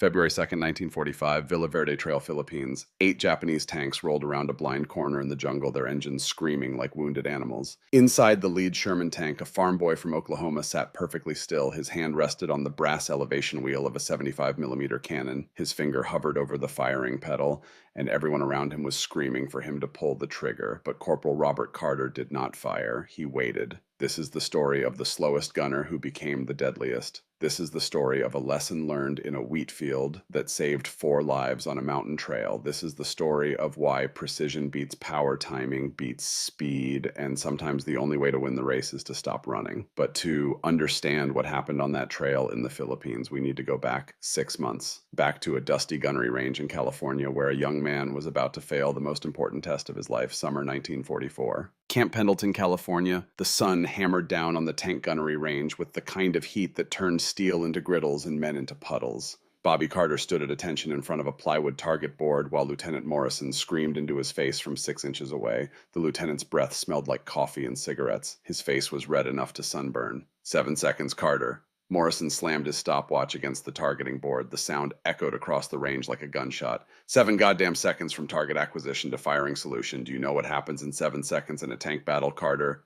February 2nd, 1945, Villa Verde Trail, Philippines. 8 Japanese tanks rolled around a blind corner in the jungle, their engines screaming like wounded animals. Inside the lead Sherman tank, a farm boy from Oklahoma sat perfectly still. His hand rested on the brass elevation wheel of a 75mm cannon. His finger hovered over the firing pedal, and everyone around him was screaming for him to pull the trigger. But Corporal Robert Carter did not fire. He waited. This is the story of the slowest gunner who became the deadliest. This is the story of a lesson learned in a wheat field that saved 4 lives on a mountain trail. This is the story of why precision beats power, timing beats speed, and sometimes the only way to win the race is to stop running. But to understand what happened on that trail in the Philippines, we need to go back 6 months, back to a dusty gunnery range in California where a young man was about to fail the most important test of his life, summer 1944. Camp Pendleton, California, the sun hammered down on the tank gunnery range with the kind of heat that turned steel into griddles and men into puddles. Bobby Carter stood at attention in front of a plywood target board while Lieutenant Morrison screamed into his face from 6 inches away. The lieutenant's breath smelled like coffee and cigarettes. His face was red enough to sunburn. 7 seconds, Carter. Morrison slammed his stopwatch against the targeting board. The sound echoed across the range like a gunshot. 7 goddamn seconds from target acquisition to firing solution. Do you know what happens in 7 seconds in a tank battle, Carter?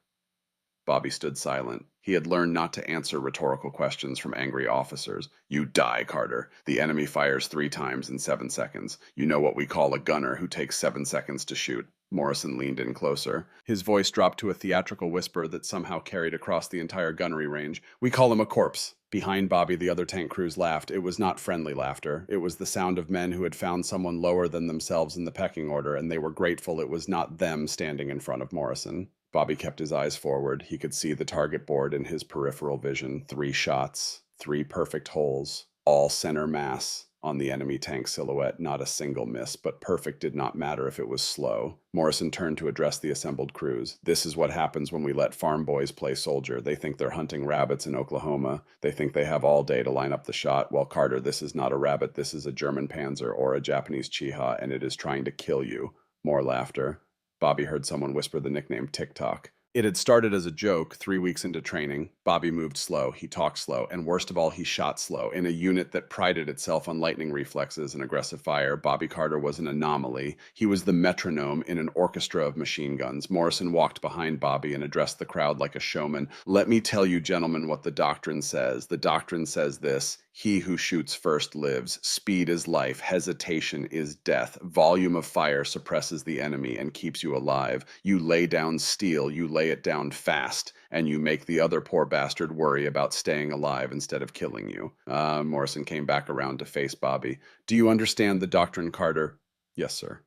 Bobby stood silent. He had learned not to answer rhetorical questions from angry officers. You die, Carter. The enemy fires 3 times in 7 seconds. You know what we call a gunner who takes 7 seconds to shoot. Morrison leaned in closer. His voice dropped to a theatrical whisper that somehow carried across the entire gunnery range. We call him a corpse. Behind Bobby, the other tank crews laughed. It was not friendly laughter. It was the sound of men who had found someone lower than themselves in the pecking order, and they were grateful it was not them standing in front of Morrison. Bobby kept his eyes forward. He could see the target board in his peripheral vision. 3 shots, 3 perfect holes, all center mass on the enemy tank silhouette. Not a single miss, but perfect did not matter if it was slow. Morrison turned to address the assembled crews. This is what happens when we let farm boys play soldier. They think they're hunting rabbits in Oklahoma. They think they have all day to line up the shot. Well, Carter, this is not a rabbit. This is a German Panzer or a Japanese Chiha, and it is trying to kill you. More laughter. Bobby heard someone whisper the nickname TikTok. It had started as a joke 3 weeks into training. Bobby moved slow, he talked slow, and worst of all, he shot slow. In a unit that prided itself on lightning reflexes and aggressive fire, Bobby Carter was an anomaly. He was the metronome in an orchestra of machine guns. Morrison walked behind Bobby and addressed the crowd like a showman. Let me tell you, gentlemen, what the doctrine says. The doctrine says this: he who shoots first lives. Speed is life. Hesitation is death. Volume of fire suppresses the enemy and keeps you alive. You lay down steel, you lay it down fast, and you make the other poor bastard worry about staying alive instead of killing you. Morrison came back around to face Bobby. Do you understand the doctrine, Carter? Yes, sir.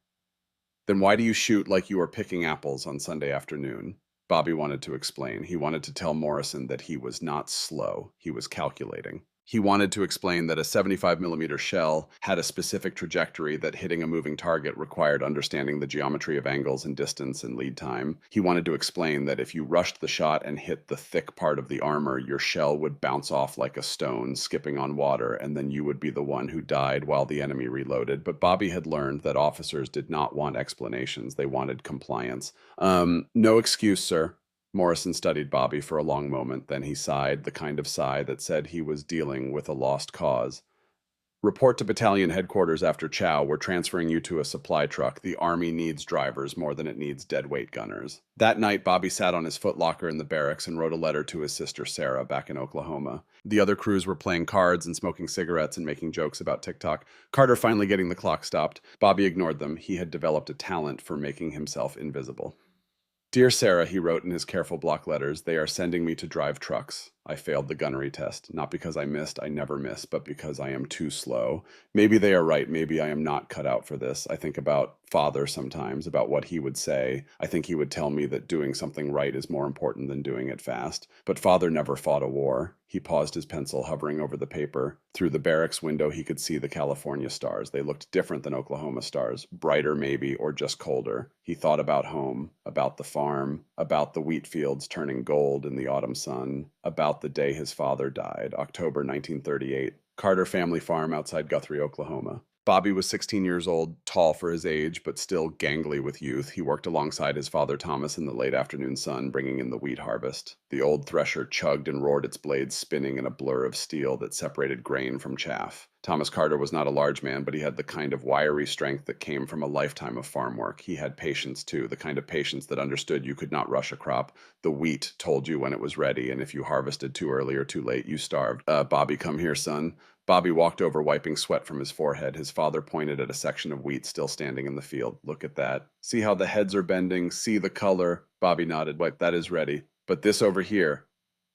Then why do you shoot like you are picking apples on Sunday afternoon? Bobby wanted to explain. He wanted to tell Morrison that he was not slow. He was calculating. He wanted to explain that a 75mm shell had a specific trajectory that hitting a moving target required understanding the geometry of angles and distance and lead time. He wanted to explain that if you rushed the shot and hit the thick part of the armor, your shell would bounce off like a stone, skipping on water, and then you would be the one who died while the enemy reloaded. But Bobby had learned that officers did not want explanations. They wanted compliance. No excuse, sir. Morrison studied Bobby for a long moment, then he sighed, the kind of sigh that said he was dealing with a lost cause. Report to battalion headquarters after chow. We're transferring you to a supply truck. The Army needs drivers more than it needs deadweight gunners. That night, Bobby sat on his footlocker in the barracks and wrote a letter to his sister Sarah back in Oklahoma. The other crews were playing cards and smoking cigarettes and making jokes about TikTok. Carter finally getting the clock stopped. Bobby ignored them. He had developed a talent for making himself invisible. Dear Sarah, he wrote in his careful block letters, they are sending me to drive trucks. I failed the gunnery test, not because I missed, I never miss, but because I am too slow. Maybe they are right, maybe I am not cut out for this. I think about Father sometimes, about what he would say. I think he would tell me that doing something right is more important than doing it fast. But Father never fought a war. He paused his pencil, hovering over the paper. Through the barracks window, he could see the California stars. They looked different than Oklahoma stars, brighter maybe, or just colder. He thought about home, about the farm, about the wheat fields turning gold in the autumn sun, about the day his father died, October 1938, Carter Family Farm outside Guthrie, Oklahoma. Bobby was 16 years old, tall for his age, but still gangly with youth. He worked alongside his father Thomas in the late afternoon sun, bringing in the wheat harvest. The old thresher chugged and roared, its blades spinning in a blur of steel that separated grain from chaff. Thomas Carter was not a large man, but he had the kind of wiry strength that came from a lifetime of farm work. He had patience, too, the kind of patience that understood you could not rush a crop. The wheat told you when it was ready, and if you harvested too early or too late, you starved. Bobby, come here, son. Bobby walked over, wiping sweat from his forehead. His father pointed at a section of wheat still standing in the field. Look at that. See how the heads are bending? See the color? Bobby nodded. Wait, that is ready. But this over here,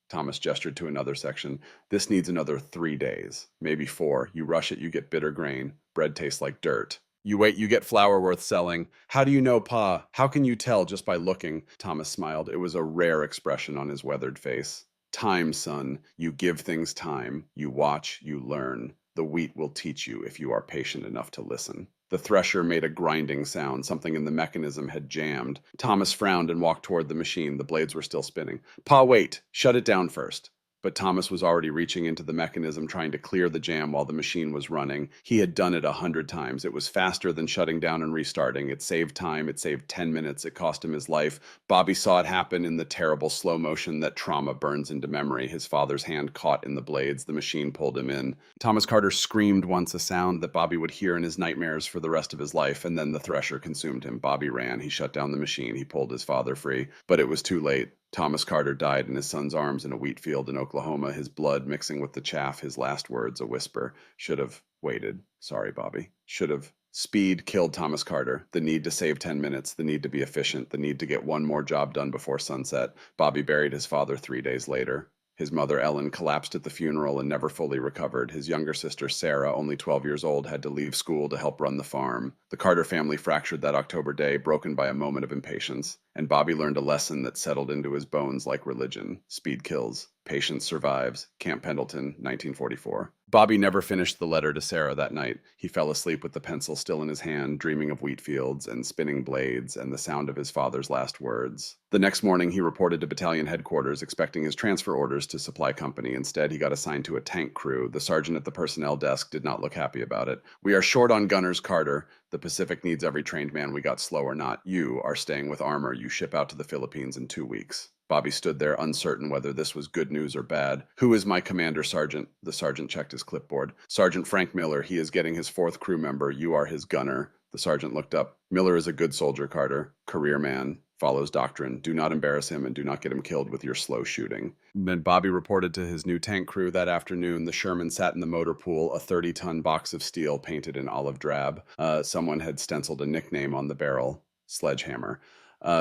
Thomas gestured to another section. This needs another 3 days, maybe 4. You rush it, you get bitter grain. Bread tastes like dirt. You wait, you get flour worth selling. How do you know, Pa? How can you tell just by looking? Thomas smiled. It was a rare expression on his weathered face. Time, son. You give things time. You watch, you learn. The wheat will teach you if you are patient enough to listen. The thresher made a grinding sound. Something in the mechanism had jammed. Thomas frowned and walked toward the machine. The blades were still spinning. Pa, wait. Shut it down first. But Thomas was already reaching into the mechanism, trying to clear the jam while the machine was running. He had done it 100 times. It was faster than shutting down and restarting. It saved time. It saved 10 minutes. It cost him his life. Bobby saw it happen in the terrible slow motion that trauma burns into memory. His father's hand caught in the blades. The machine pulled him in. Thomas Carter screamed once, a sound that Bobby would hear in his nightmares for the rest of his life, and then the thresher consumed him. Bobby ran. He shut down the machine. He pulled his father free. But it was too late. Thomas Carter died in his son's arms in a wheat field in Oklahoma, his blood mixing with the chaff, his last words a whisper. Should have waited. Sorry, Bobby. Should have. Speed killed Thomas Carter. The need to save 10 minutes, the need to be efficient, the need to get one more job done before sunset. Bobby buried his father 3 days later. His mother, Ellen, collapsed at the funeral and never fully recovered. His younger sister, Sarah, only 12 years old, had to leave school to help run the farm. The Carter family fractured that October day, broken by a moment of impatience. And Bobby learned a lesson that settled into his bones like religion. Speed kills. Patience survives. Camp Pendleton, 1944. Bobby never finished the letter to Sarah that night. He fell asleep with the pencil still in his hand, dreaming of wheat fields and spinning blades and the sound of his father's last words. The next morning, he reported to battalion headquarters, expecting his transfer orders to supply company. Instead, he got assigned to a tank crew. The sergeant at the personnel desk did not look happy about it. We are short on gunners, Carter. The Pacific needs every trained man we got, slow or not. You are staying with armor you ship out to the Philippines in 2 weeks. Bobby stood there, uncertain whether this was good news or bad. Who is my commander, Sergeant? The sergeant checked his clipboard. Sergeant Frank Miller. He is getting his 4th crew member. You are his gunner. The sergeant looked up. Miller is a good soldier, Carter. Career man. Follows doctrine. Do not embarrass him and do not get him killed with your slow shooting. Then Bobby reported to his new tank crew that afternoon. The Sherman sat in the motor pool, a 30-ton box of steel painted in olive drab. Someone had stenciled a nickname on the barrel. Sledgehammer.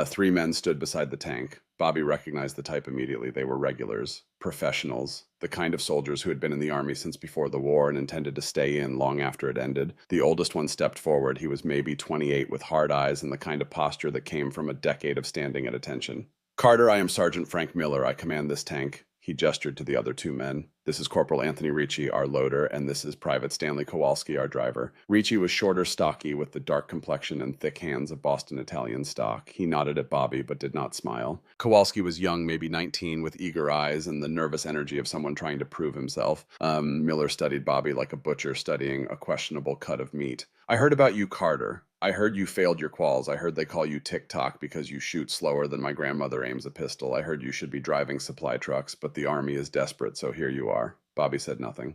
3 men stood beside the tank. Bobby recognized the type immediately. They were regulars, professionals, the kind of soldiers who had been in the Army since before the war and intended to stay in long after it ended. The oldest one stepped forward. He was maybe 28 with hard eyes and the kind of posture that came from a decade of standing at attention. Carter, I am Sergeant Frank Miller. I command this tank. He gestured to the other 2 men. This is Corporal Anthony Ricci, our loader, and this is Private Stanley Kowalski, our driver. Ricci was shorter, stocky, with the dark complexion and thick hands of Boston Italian stock. He nodded at Bobby, but did not smile. Kowalski was young, maybe 19, with eager eyes and the nervous energy of someone trying to prove himself. Miller studied Bobby like a butcher studying a questionable cut of meat. I heard about you, Carter. I heard you failed your quals. I heard they call you Tick-Tock because you shoot slower than my grandmother aims a pistol. I heard you should be driving supply trucks, but the Army is desperate, so here you are. Bobby said nothing.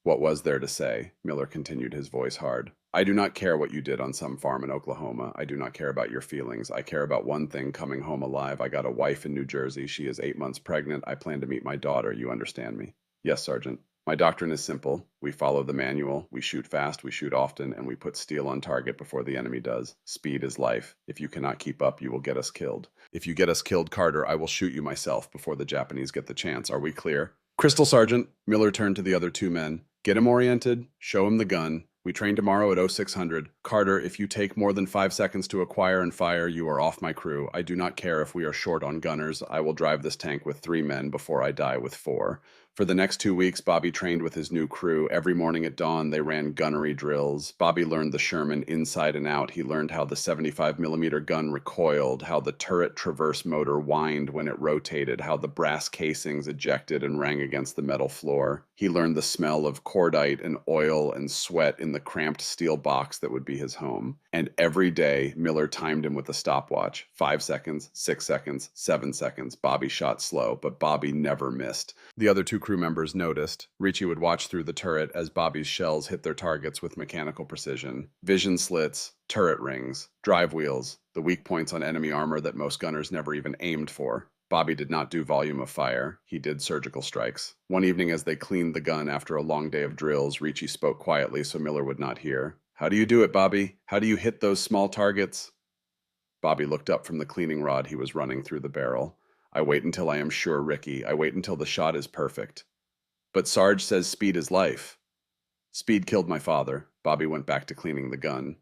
What was there to say? Miller continued, his voice hard. I do not care what you did on some farm in Oklahoma. I do not care about your feelings. I care about one thing, coming home alive. I got a wife in New Jersey. She is 8 months pregnant. I plan to meet my daughter. You understand me? Yes, Sergeant. My doctrine is simple. We follow the manual, we shoot fast, we shoot often, and we put steel on target before the enemy does. Speed is life. If you cannot keep up, you will get us killed. If you get us killed, Carter, I will shoot you myself before the Japanese get the chance. Are we clear? Crystal, Sergeant. Miller turned to the other 2 men. Get him oriented. Show him the gun. We train tomorrow at 0600. Carter, if you take more than 5 seconds to acquire and fire, you are off my crew. I do not care if we are short on gunners. I will drive this tank with 3 men before I die with 4. For the next 2 weeks, Bobby trained with his new crew. Every morning at dawn, they ran gunnery drills. Bobby learned the Sherman inside and out. He learned how the 75mm gun recoiled, how the turret traverse motor whined when it rotated, how the brass casings ejected and rang against the metal floor. He learned the smell of cordite and oil and sweat in the cramped steel box that would be his home. And every day, Miller timed him with a stopwatch. 5 seconds, 6 seconds, 7 seconds. Bobby shot slow, but Bobby never missed. The other two crew members noticed. Ricci would watch through the turret as Bobby's shells hit their targets with mechanical precision. Vision slits, turret rings, drive wheels, the weak points on enemy armor that most gunners never even aimed for. Bobby did not do volume of fire. He did surgical strikes. One evening as they cleaned the gun after a long day of drills, Ricci spoke quietly so Miller would not hear. "How do you do it, Bobby? How do you hit those small targets?" Bobby looked up from the cleaning rod he was running through the barrel. "I wait until I am sure, Ricky. I wait until the shot is perfect." "But Sarge says speed is life." "Speed killed my father." Bobby went back to cleaning the gun.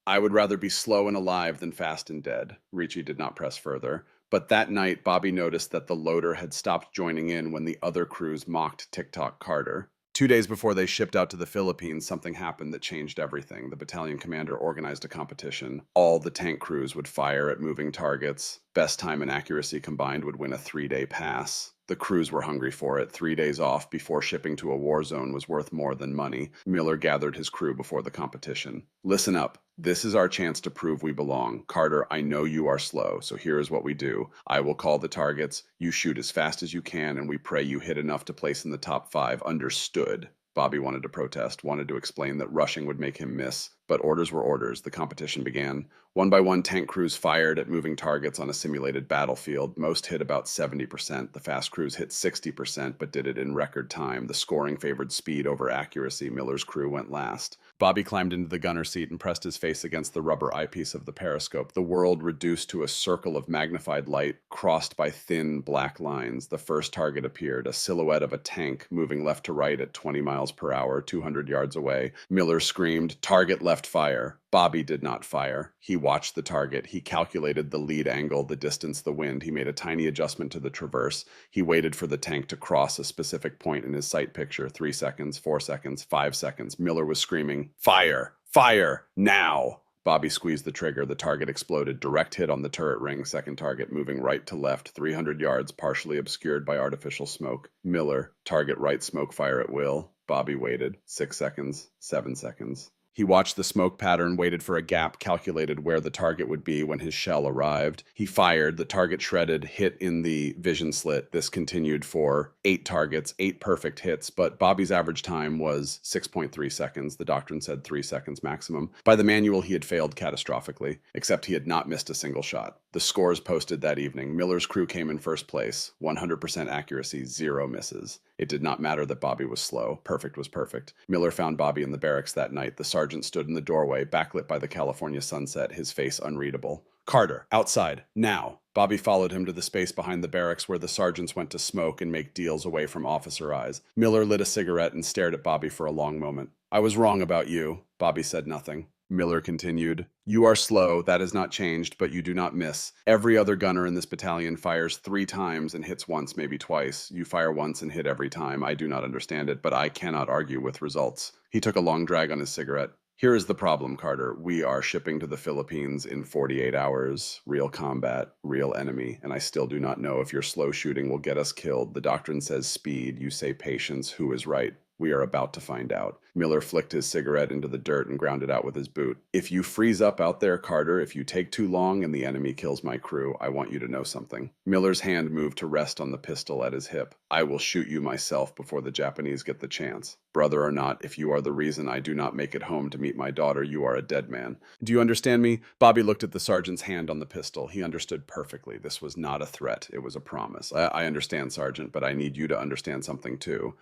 "I would rather be slow and alive than fast and dead." Ricci did not press further. But that night, Bobby noticed that the loader had stopped joining in when the other crews mocked TikTok Carter. 2 days before they shipped out to the Philippines, something happened that changed everything. The battalion commander organized a competition. All the tank crews would fire at moving targets. Best time and accuracy combined would win a 3-day pass. The crews were hungry for it. 3 days off before shipping to a war zone was worth more than money. Miller gathered his crew before the competition. "Listen up. This is our chance to prove we belong. Carter, I know you are slow, so here is what we do. I will call the targets. You shoot as fast as you can, and we pray you hit enough to place in the top 5. Understood?" Bobby wanted to protest, wanted to explain that rushing would make him miss, but orders were orders. The competition began. One by one, tank crews fired at moving targets on a simulated battlefield. Most hit about 70%. The fast crews hit 60%, but did it in record time. The scoring favored speed over accuracy. Miller's crew went last. Bobby climbed into the gunner seat and pressed his face against the rubber eyepiece of the periscope. The world reduced to a circle of magnified light, crossed by thin black lines. The first target appeared, a silhouette of a tank moving left to right at 20 miles per hour, 200 yards away. Miller screamed, "Target left fire." Bobby did not fire. He watched the target. He calculated the lead angle, the distance, the wind. He made a tiny adjustment to the traverse. He waited for the tank to cross a specific point in his sight picture. 3 seconds, 4 seconds, 5 seconds. Miller was screaming, "Fire! Fire! Now!" Bobby squeezed the trigger. The target exploded. Direct hit on the turret ring. Second target moving right to left, 300 yards, partially obscured by artificial smoke. Miller, target right, smoke fire at will. Bobby waited. 6 seconds, 7 seconds. He watched the smoke pattern, waited for a gap, calculated where the target would be when his shell arrived. He fired. The target shredded, hit in the vision slit. This continued for 8 targets, 8 perfect hits, but Bobby's average time was 6.3 seconds. The doctrine said 3 seconds maximum. By the manual, he had failed catastrophically, except he had not missed a single shot. The scores posted that evening. Miller's crew came in first place, 100% accuracy, 0 misses. It did not matter that Bobby was slow. Perfect was perfect. Miller found Bobby in the barracks that night. The sergeant stood in the doorway, backlit by the California sunset, his face unreadable. "Carter, outside, now!" Bobby followed him to the space behind the barracks where the sergeants went to smoke and make deals away from officer eyes. Miller lit a cigarette and stared at Bobby for a long moment. "I was wrong about you." Bobby said nothing. Miller continued, "You are slow, that has not changed, but you do not miss. Every other gunner in this battalion fires 3 times and hits once, maybe twice. You fire once and hit every time. I do not understand it, but I cannot argue with results." He took a long drag on his cigarette. "Here is the problem, Carter. We are shipping to the Philippines in 48 hours. Real combat, real enemy, and I still do not know if your slow shooting will get us killed. The doctrine says speed, you say patience. Who is right? We are about to find out." Miller flicked his cigarette into the dirt and ground it out with his boot. "If you freeze up out there, Carter, if you take too long and the enemy kills my crew, I want you to know something." Miller's hand moved to rest on the pistol at his hip. "I will shoot you myself before the Japanese get the chance. Brother or not, if you are the reason I do not make it home to meet my daughter, you are a dead man. Do you understand me?" Bobby looked at the sergeant's hand on the pistol. He understood perfectly. This was not a threat. It was a promise. I understand, Sergeant, but I need you to understand something too."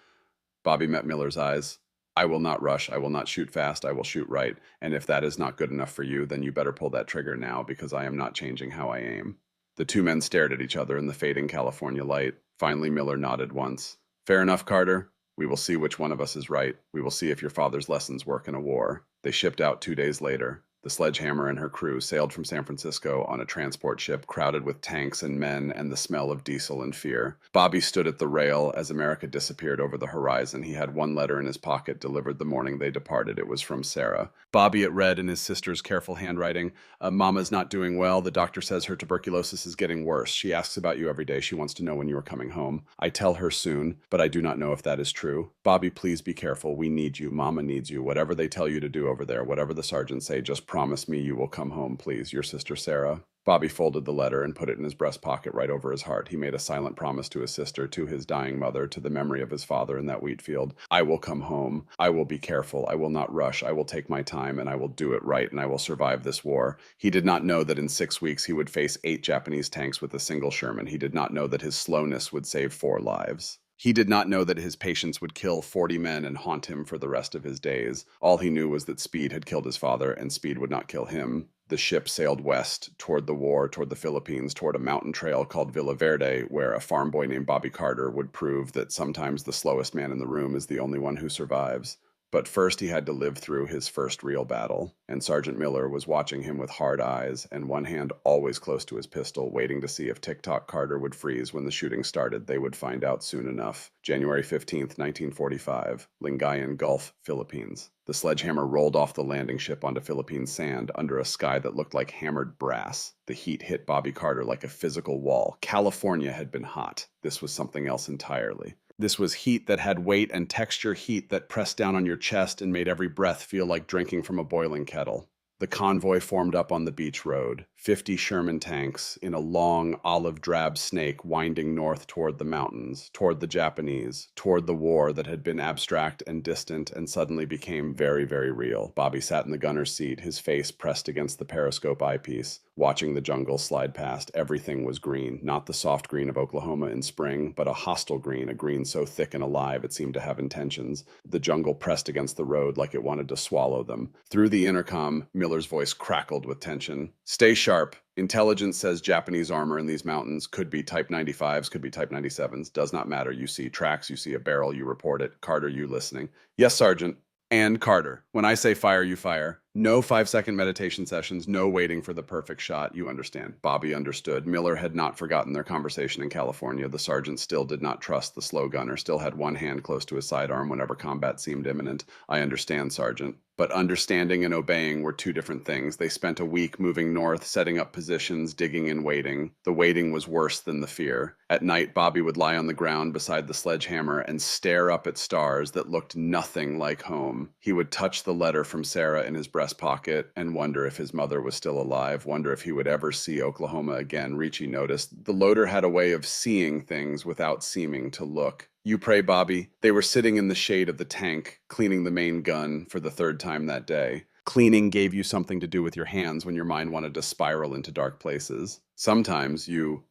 Bobby met Miller's eyes. "I will not rush. I will not shoot fast. I will shoot right. And if that is not good enough for you, then you better pull that trigger now, because I am not changing how I aim." The two men stared at each other in the fading California light. Finally, Miller nodded once. "Fair enough, Carter. We will see which one of us is right. We will see if your father's lessons work in a war." They shipped out 2 days later. The Sledgehammer and her crew sailed from San Francisco on a transport ship crowded with tanks and men and the smell of diesel and fear. Bobby stood at the rail as America disappeared over the horizon. He had one letter in his pocket delivered the morning they departed. It was from Sarah. Bobby it read in his sister's careful handwriting, Mama's not doing well. The doctor says her tuberculosis is getting worse. She asks about you every day. She wants to know when you are coming home. I tell her soon, but I do not know if that is true. Bobby, please be careful. We need you. Mama needs you. Whatever they tell you to do over there, whatever the sergeants say, just promise me you will come home, please. Your sister, Sarah. Bobby folded the letter and put it in his breast pocket right over his heart. He made a silent promise to his sister, to his dying mother, to the memory of his father in that wheat field. I will come home. I will be careful. I will not rush. I will take my time and I will do it right and I will survive this war. He did not know that in 6 weeks he would face 8 Japanese tanks with a single Sherman. He did not know that his slowness would save 4 lives. He did not know that his patience would kill 40 men and haunt him for the rest of his days. All he knew was that speed had killed his father, and speed would not kill him. The ship sailed west toward the war, toward the Philippines, toward a mountain trail called Villa Verde, where a farm boy named Bobby Carter would prove that sometimes the slowest man in the room is the only one who survives. But first he had to live through his first real battle, and Sergeant Miller was watching him with hard eyes and one hand always close to his pistol, waiting to see if Tick-Tock Carter would freeze when the shooting started. They would find out soon enough. January 15th, 1945, Lingayen Gulf, Philippines. The Sledgehammer rolled off the landing ship onto Philippine sand under a sky that looked like hammered brass. The heat hit Bobby Carter like a physical wall. California had been hot. This was something else entirely. This was heat that had weight and texture, heat that pressed down on your chest and made every breath feel like drinking from a boiling kettle. The convoy formed up on the beach road, 50 Sherman tanks in a long olive-drab snake winding north toward the mountains, toward the Japanese, toward the war that had been abstract and distant and suddenly became very, very real. Bobby sat in the gunner's seat, his face pressed against the periscope eyepiece, watching the jungle slide past. Everything was green, not the soft green of Oklahoma in spring, but a hostile green, a green so thick and alive it seemed to have intentions. The jungle pressed against the road like it wanted to swallow them. Through the intercom, Miller's voice crackled with tension. Stay sharp. Intelligence says Japanese armor in these mountains could be Type 95s, could be Type 97s. Does not matter. You see tracks, you see a barrel, you report it. Carter, you listening? Yes, Sergeant. And Carter, when I say fire, you fire. No 5-second meditation sessions, no waiting for the perfect shot. You understand. Bobby understood. Miller had not forgotten their conversation in California. The sergeant still did not trust the slow gunner, still had one hand close to his sidearm whenever combat seemed imminent. I understand, Sergeant. But understanding and obeying were two different things. They spent a week moving north, setting up positions, digging and waiting. The waiting was worse than the fear. At night, Bobby would lie on the ground beside the Sledgehammer and stare up at stars that looked nothing like home. He would touch the letter from Sarah in his breast pocket and wonder if his mother was still alive, wonder if he would ever see Oklahoma again. Ricci noticed the loader had a way of seeing things without seeming to look. You pray, Bobby. They were sitting in the shade of the tank, cleaning the main gun for the 3rd time that day. Cleaning gave you something to do with your hands when your mind wanted to spiral into dark places. Sometimes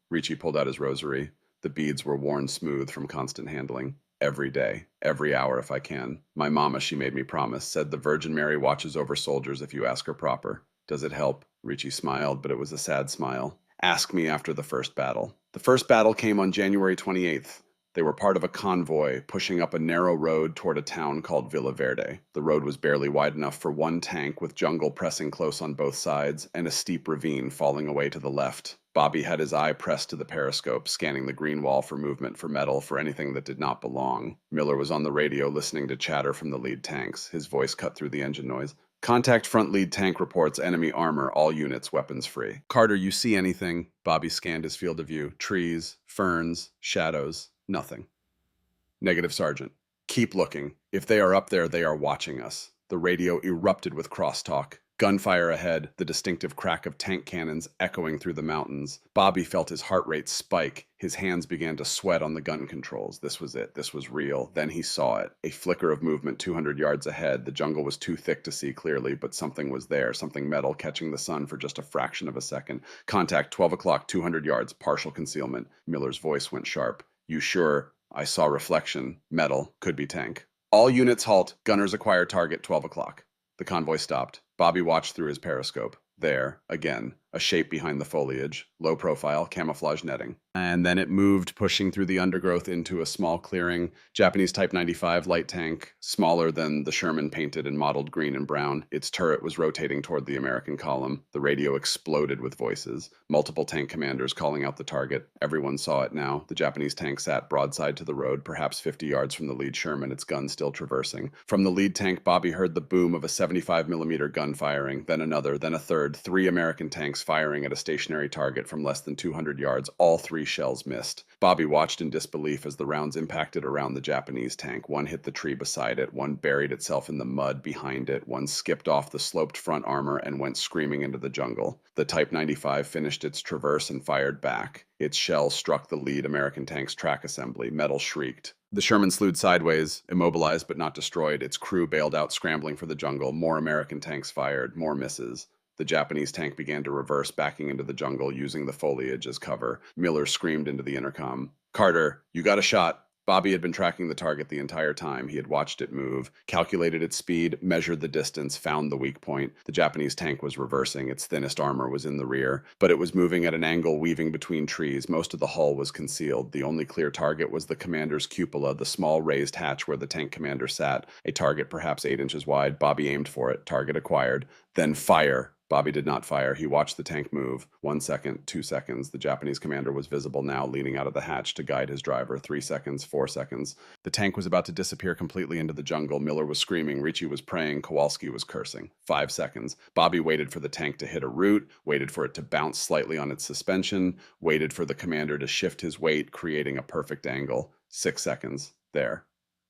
Ricci pulled out his rosary. The beads were worn smooth from constant handling. Every day, every hour if I can. My mama, she made me promise, said the Virgin Mary watches over soldiers if you ask her proper. Does it help? Ricci smiled, but it was a sad smile. Ask me after the first battle. The first battle came on January 28th. They were part of a convoy pushing up a narrow road toward a town called Villa Verde. The road was barely wide enough for one tank, with jungle pressing close on both sides and a steep ravine falling away to the left. Bobby had his eye pressed to the periscope, scanning the green wall for movement, for metal, for anything that did not belong. Miller was on the radio listening to chatter from the lead tanks. His voice cut through the engine noise. Contact front lead tank reports enemy armor, all units weapons free. Carter, you see anything? Bobby scanned his field of view. Trees, ferns, shadows. Nothing. Negative, Sergeant. Keep looking. If they are up there, they are watching us. The radio erupted with crosstalk. Gunfire ahead, the distinctive crack of tank cannons echoing through the mountains. Bobby felt his heart rate spike. His hands began to sweat on the gun controls. This was it. This was real. Then he saw it. A flicker of movement 200 yards ahead. The jungle was too thick to see clearly, but something was there. Something metal catching the sun for just a fraction of a second. Contact, 12 o'clock, 200 yards, partial concealment. Miller's voice went sharp. You sure? I saw reflection. Metal. Could be tank. All units halt. Gunners acquire target, 12 o'clock. The convoy stopped. Bobby watched through his periscope. There, again, a shape behind the foliage, low profile, camouflage netting. And then it moved, pushing through the undergrowth into a small clearing. Japanese Type 95 light tank, smaller than the Sherman, painted and modeled green and brown. Its turret was rotating toward the American column. The radio exploded with voices. Multiple tank commanders calling out the target. Everyone saw it now. The Japanese tank sat broadside to the road, perhaps 50 yards from the lead Sherman, its gun still traversing. From the lead tank, Bobby heard the boom of a 75mm gun firing, then another, then a third. 3 American tanks firing at a stationary target from less than 200 yards. All 3 shells missed. Bobby watched in disbelief as the rounds impacted around the Japanese tank. One hit the tree beside it, one buried itself in the mud behind it, one skipped off the sloped front armor and went screaming into the jungle. The Type 95 finished its traverse and fired back. Its shell struck the lead American tank's track assembly. Metal shrieked. The Sherman slewed sideways, immobilized but not destroyed. Its crew bailed out, scrambling for the jungle. More American tanks fired, more misses. The Japanese tank began to reverse, backing into the jungle, using the foliage as cover. Miller screamed into the intercom, "Carter, you got a shot." Bobby had been tracking the target the entire time. He had watched it move, calculated its speed, measured the distance, found the weak point. The Japanese tank was reversing. Its thinnest armor was in the rear, but it was moving at an angle, weaving between trees. Most of the hull was concealed. The only clear target was the commander's cupola, the small raised hatch where the tank commander sat, a target perhaps 8 inches wide. Bobby aimed for it. Target acquired. Then fire. Bobby did not fire. He watched the tank move. 1 second, 2 seconds. The Japanese commander was visible now, leaning out of the hatch to guide his driver. 3 seconds, 4 seconds. The tank was about to disappear completely into the jungle. Miller was screaming. Ricci was praying. Kowalski was cursing. 5 seconds. Bobby waited for the tank to hit a root, waited for it to bounce slightly on its suspension, waited for the commander to shift his weight, creating a perfect angle. 6 seconds. There.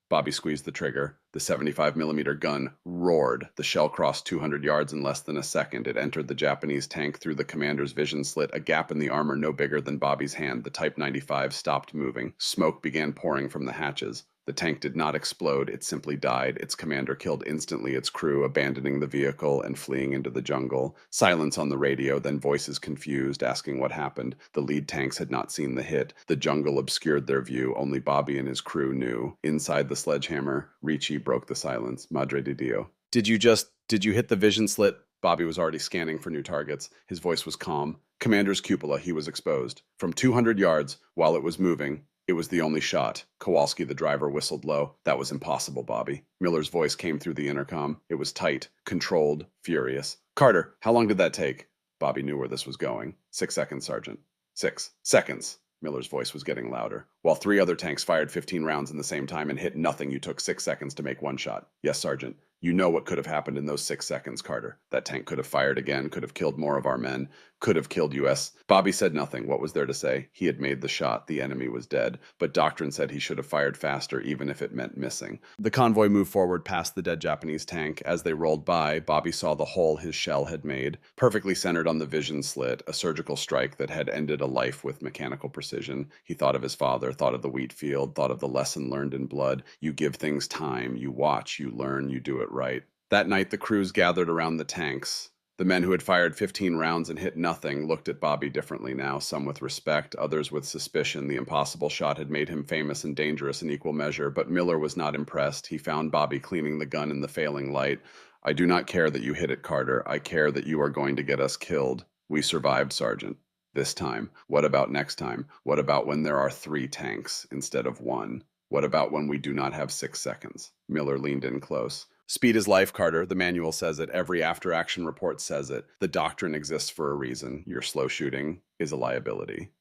Bobby squeezed the trigger. The 75mm gun roared. The shell crossed 200 yards in less than a second. It entered the Japanese tank through the commander's vision slit, a gap in the armor no bigger than Bobby's hand. The Type 95 stopped moving. Smoke began pouring from the hatches. The tank did not explode, it simply died. Its commander killed instantly its crew, abandoning the vehicle and fleeing into the jungle. Silence on the radio, then voices confused, asking what happened. The lead tanks had not seen the hit. The jungle obscured their view. Only Bobby and his crew knew. Inside the sledgehammer, Ricci broke the silence. Madre de Dio. Did you hit the vision slit? Bobby was already scanning for new targets. His voice was calm. Commander's cupola, he was exposed. From 200 yards, while it was moving, it was the only shot. Kowalski, the driver, whistled low. That was impossible, Bobby. Miller's voice came through the intercom. It was tight, controlled, furious. "Carter, how long did that take?" Bobby knew where this was going. 6 seconds, Sergeant. 6 seconds. Miller's voice was getting louder. "While 3 other tanks fired 15 rounds in the same time and hit nothing, you took 6 seconds to make 1 shot." "Yes, Sergeant." "You know what could have happened in those 6 seconds, Carter. That tank could have fired again, could have killed more of our men, could have killed US." Bobby said nothing. What was there to say? He had made the shot. The enemy was dead. But doctrine said he should have fired faster, even if it meant missing. The convoy moved forward past the dead Japanese tank. As they rolled by, Bobby saw the hole his shell had made, perfectly centered on the vision slit, a surgical strike that had ended a life with mechanical precision. He thought of his father, thought of the wheat field, thought of the lesson learned in blood. You give things time, you watch, you learn, you do it right. That night, the crews gathered around the tanks. The men who had fired 15 rounds and hit nothing looked at Bobby differently now, some with respect, others with suspicion. The impossible shot had made him famous and dangerous in equal measure, but Miller was not impressed. He found Bobby cleaning the gun in the failing light. "I do not care that you hit it, Carter. I care that you are going to get us killed. We survived, Sergeant. This time. What about next time? What about when there are 3 tanks instead of 1? What about when we do not have 6 seconds?" Miller leaned in close. "Speed is life, Carter. The manual says it. Every after-action report says it. The doctrine exists for a reason. Your slow shooting is a liability."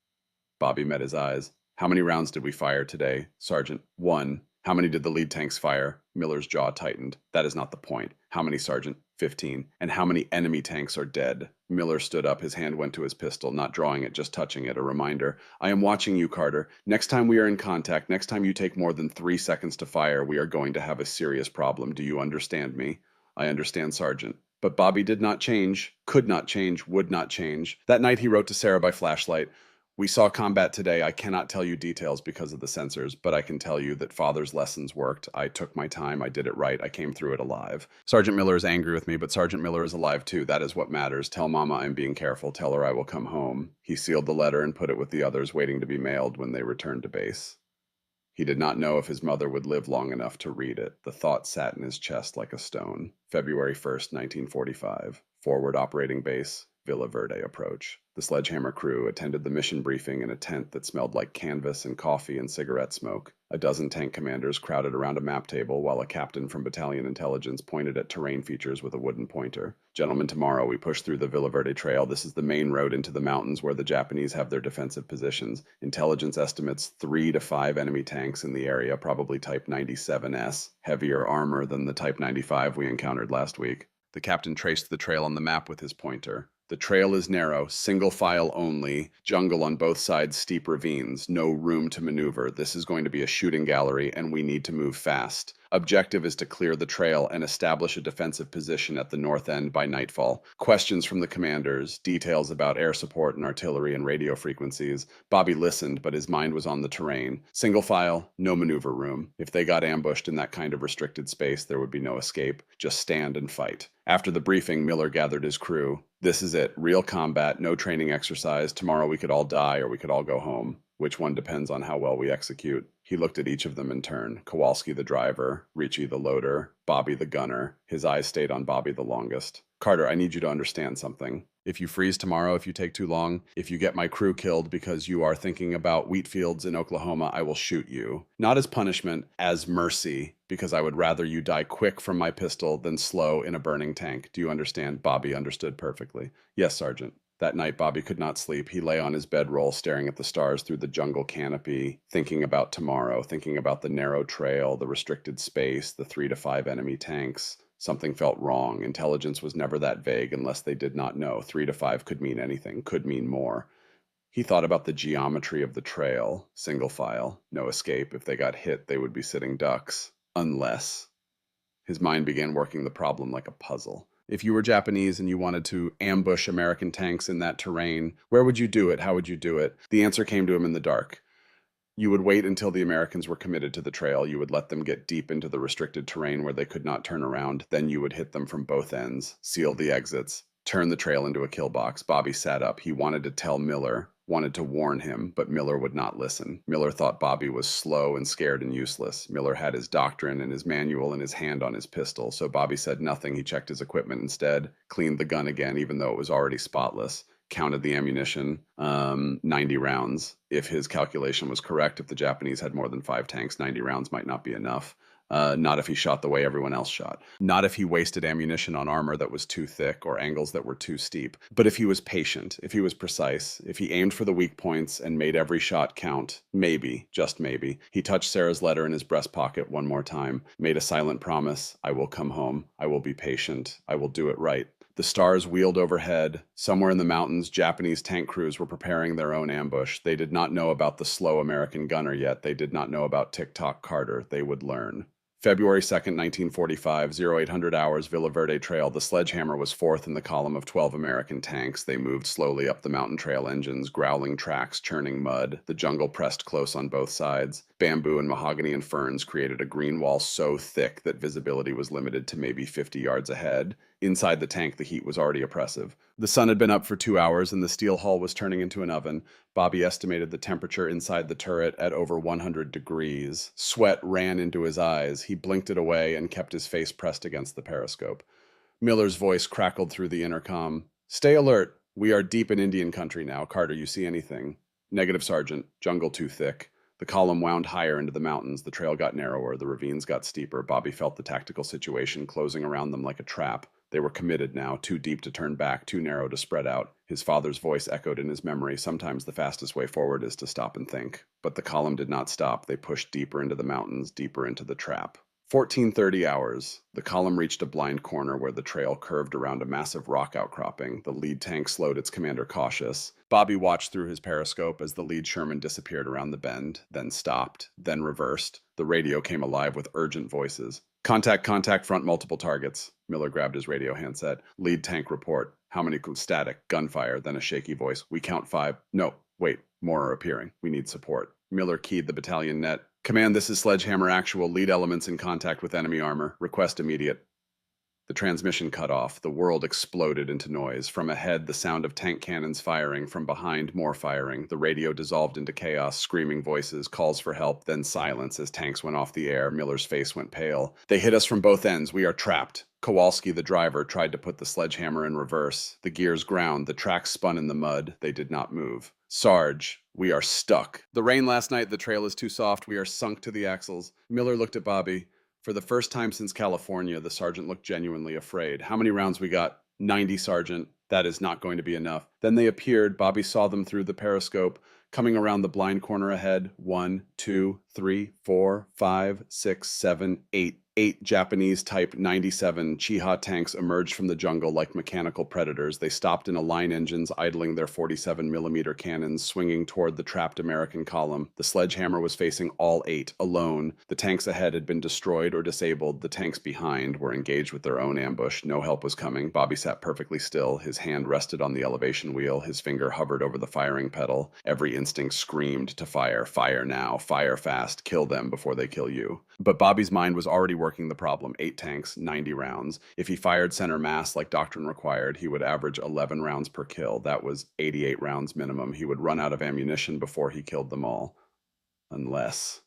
Bobby met his eyes. "How many rounds did we fire today, Sergeant?" "1. "How many did the lead tanks fire?" Miller's jaw tightened. "That is not the point." "How many, Sergeant?" 15. "And how many enemy tanks are dead?" Miller stood up. His hand went to his pistol, not drawing it, just touching it, a reminder. "I am watching you, Carter. Next time we are in contact, next time you take more than 3 seconds to fire, we are going to have a serious problem. Do you understand me?" "I understand, Sergeant." But Bobby did not change, could not change, would not change. That night he wrote to Sarah by flashlight. "We saw combat today. I cannot tell you details because of the sensors, but I can tell you that Father's lessons worked. I took my time. I did it right. I came through it alive. Sergeant Miller is angry with me, but Sergeant Miller is alive too. That is what matters. Tell Mama I'm being careful. Tell her I will come home." He sealed the letter and put it with the others waiting to be mailed when they returned to base. He did not know if his mother would live long enough to read it. The thought sat in his chest like a stone. February 1st, 1945. Forward Operating Base, Villa Verde approach. The Sledgehammer crew attended the mission briefing in a tent that smelled like canvas and coffee and cigarette smoke. A dozen tank commanders crowded around a map table while a captain from Battalion Intelligence pointed at terrain features with a wooden pointer. Gentlemen, tomorrow we push through the Villa Verde Trail. This is the main road into the mountains where the Japanese have their defensive positions. Intelligence estimates 3 to 5 enemy tanks in the area, probably Type 97S, heavier armor than the Type 95 we encountered last week. The captain traced the trail on the map with his pointer. The trail is narrow, single file only, jungle on both sides, steep ravines, no room to maneuver. This is going to be a shooting gallery, and we need to move fast. Objective is to clear the trail and establish a defensive position at the north end by nightfall. Questions from the commanders, details about air support and artillery and radio frequencies. Bobby listened, but his mind was on the terrain. Single file, no maneuver room. If they got ambushed in that kind of restricted space, there would be no escape. Just stand and fight. After the briefing, Miller gathered his crew. This is it. Real combat, no training exercise. Tomorrow we could all die or we could all go home. Which one depends on how well we execute. He looked at each of them in turn. Kowalski the driver, Ricci the loader, Bobby the gunner. His eyes stayed on Bobby the longest. Carter, I need you to understand something. If you freeze tomorrow, if you take too long, if you get my crew killed because you are thinking about wheat fields in Oklahoma, I will shoot you. Not as punishment, as mercy, because I would rather you die quick from my pistol than slow in a burning tank. Do you understand? Bobby understood perfectly. Yes, Sergeant. That night, Bobby could not sleep. He lay on his bedroll, staring at the stars through the jungle canopy, thinking about tomorrow, thinking about the narrow trail, the restricted space, the 3 to 5 enemy tanks. Something felt wrong. Intelligence was never that vague unless they did not know. 3 to 5 could mean anything, could mean more. He thought about the geometry of the trail. Single file, no escape. If they got hit, they would be sitting ducks. Unless. His mind began working the problem like a puzzle. If you were Japanese and you wanted to ambush American tanks in that terrain, where would you do it? How would you do it? The answer came to him in the dark. You would wait until the Americans were committed to the trail. You would let them get deep into the restricted terrain where they could not turn around. Then you would hit them from both ends, seal the exits, turn the trail into a kill box. Bobby sat up. He wanted to tell Miller, wanted to warn him, but Miller would not listen. Miller thought Bobby was slow and scared and useless. Miller had his doctrine and his manual in his hand on his pistol, so Bobby said nothing. He checked his equipment instead, cleaned the gun again, even though it was already spotless, counted the ammunition, 90 rounds. If his calculation was correct, if the Japanese had more than 5 tanks, 90 rounds might not be enough. Not if he shot the way everyone else shot. Not if he wasted ammunition on armor that was too thick or angles that were too steep. But if he was patient, if he was precise, if he aimed for the weak points and made every shot count, maybe, just maybe. He touched Sarah's letter in his breast pocket one more time, made a silent promise. I will come home. I will be patient. I will do it right. The stars wheeled overhead. Somewhere in the mountains, Japanese tank crews were preparing their own ambush. They did not know about the slow American gunner yet. They did not know about Tick-Tock Carter. They would learn. February 2nd, 1945, 0800 hours, Villa Verde Trail. The Sledgehammer was fourth in the column of 12 American tanks. They moved slowly up the mountain trail, engines, growling tracks, churning mud. The jungle pressed close on both sides. Bamboo and mahogany and ferns created a green wall so thick that visibility was limited to maybe 50 yards ahead. Inside the tank, the heat was already oppressive. The sun had been up for 2 hours, and the steel hull was turning into an oven. Bobby estimated the temperature inside the turret at over 100 degrees. Sweat ran into his eyes. He blinked it away and kept his face pressed against the periscope. Miller's voice crackled through the intercom. Stay alert. We are deep in Indian country now. Carter, you see anything? Negative, Sergeant. Jungle too thick. The column wound higher into the mountains. The trail got narrower. The ravines got steeper. Bobby felt the tactical situation closing around them like a trap. They were committed now, too deep to turn back, too narrow to spread out. His father's voice echoed in his memory. Sometimes the fastest way forward is to stop and think. But the column did not stop. They pushed deeper into the mountains, deeper into the trap. 1430 hours. The column reached a blind corner where the trail curved around a massive rock outcropping. The lead tank slowed its commander cautious. Bobby watched through his periscope as the lead Sherman disappeared around the bend, then stopped, then reversed. The radio came alive with urgent voices. Contact, front, multiple targets. Miller grabbed his radio handset. Lead tank report. How many? Static, gunfire, then a shaky voice. We count 5. No, wait, more are appearing. We need support. Miller keyed the battalion net. Command, this is Sledgehammer Actual. Lead elements in contact with enemy armor. Request immediate. The transmission cut off. The world exploded into noise. From ahead, the sound of tank cannons firing. From behind, more firing. The radio dissolved into chaos, screaming voices, calls for help, then silence as tanks went off the air. Miller's face went pale. They hit us from both ends. We are trapped. Kowalski, the driver, tried to put the sledgehammer in reverse. The gears ground. The tracks spun in the mud. They did not move. Sarge, we are stuck. The rain last night, the trail is too soft. We are sunk to the axles. Miller looked at Bobby. For the first time since California, the sergeant looked genuinely afraid. How many rounds we got? 90, Sergeant. That is not going to be enough. Then they appeared. Bobby saw them through the periscope, coming around the blind corner ahead. 1, 2, 3, 4, 5, 6, 7, 8. 8 Japanese Type 97 Chiha tanks emerged from the jungle like mechanical predators. They stopped in a line engines, idling their 47mm cannons, swinging toward the trapped American column. The sledgehammer was facing all 8, alone. The tanks ahead had been destroyed or disabled. The tanks behind were engaged with their own ambush. No help was coming. Bobby sat perfectly still. His hand rested on the elevation wheel. His finger hovered over the firing pedal. Every instinct screamed to fire. Fire now. Fire fast. Kill them before they kill you. But Bobby's mind was already working the problem. 8 tanks, 90 rounds. If he fired center mass like doctrine required, he would average 11 rounds per kill. That was 88 rounds minimum. He would run out of ammunition before he killed them all. Unless...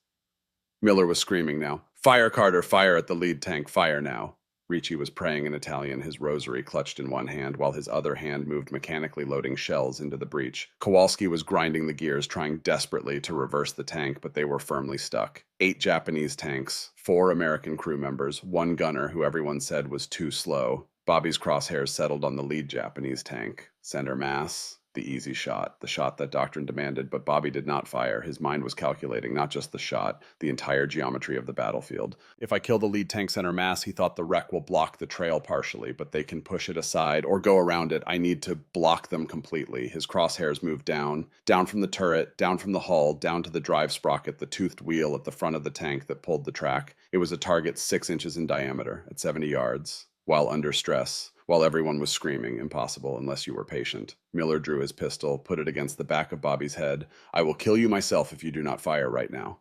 Miller was screaming now. Fire, Carter, fire at the lead tank, fire now. Ricci was praying in Italian, his rosary clutched in one hand, while his other hand moved mechanically loading shells into the breach. Kowalski was grinding the gears, trying desperately to reverse the tank, but they were firmly stuck. 8 Japanese tanks, 4 American crew members, 1 gunner who everyone said was too slow. Bobby's crosshairs settled on the lead Japanese tank. Center mass. The easy shot, the shot that doctrine demanded, but Bobby did not fire. His mind was calculating not just the shot, the entire geometry of the battlefield. If I kill the lead tank center mass, he thought the wreck will block the trail partially, but they can push it aside or go around it. I need to block them completely. His crosshairs moved down from the turret, down from the hull, down to the drive sprocket, the toothed wheel at the front of the tank that pulled the track. It was a target 6 inches in diameter at 70 yards, while under stress. While everyone was screaming, impossible unless you were patient. Miller drew his pistol, put it against the back of Bobby's head. I will kill you myself if you do not fire right now.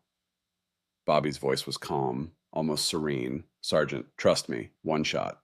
Bobby's voice was calm, almost serene. Sergeant, trust me, 1 shot.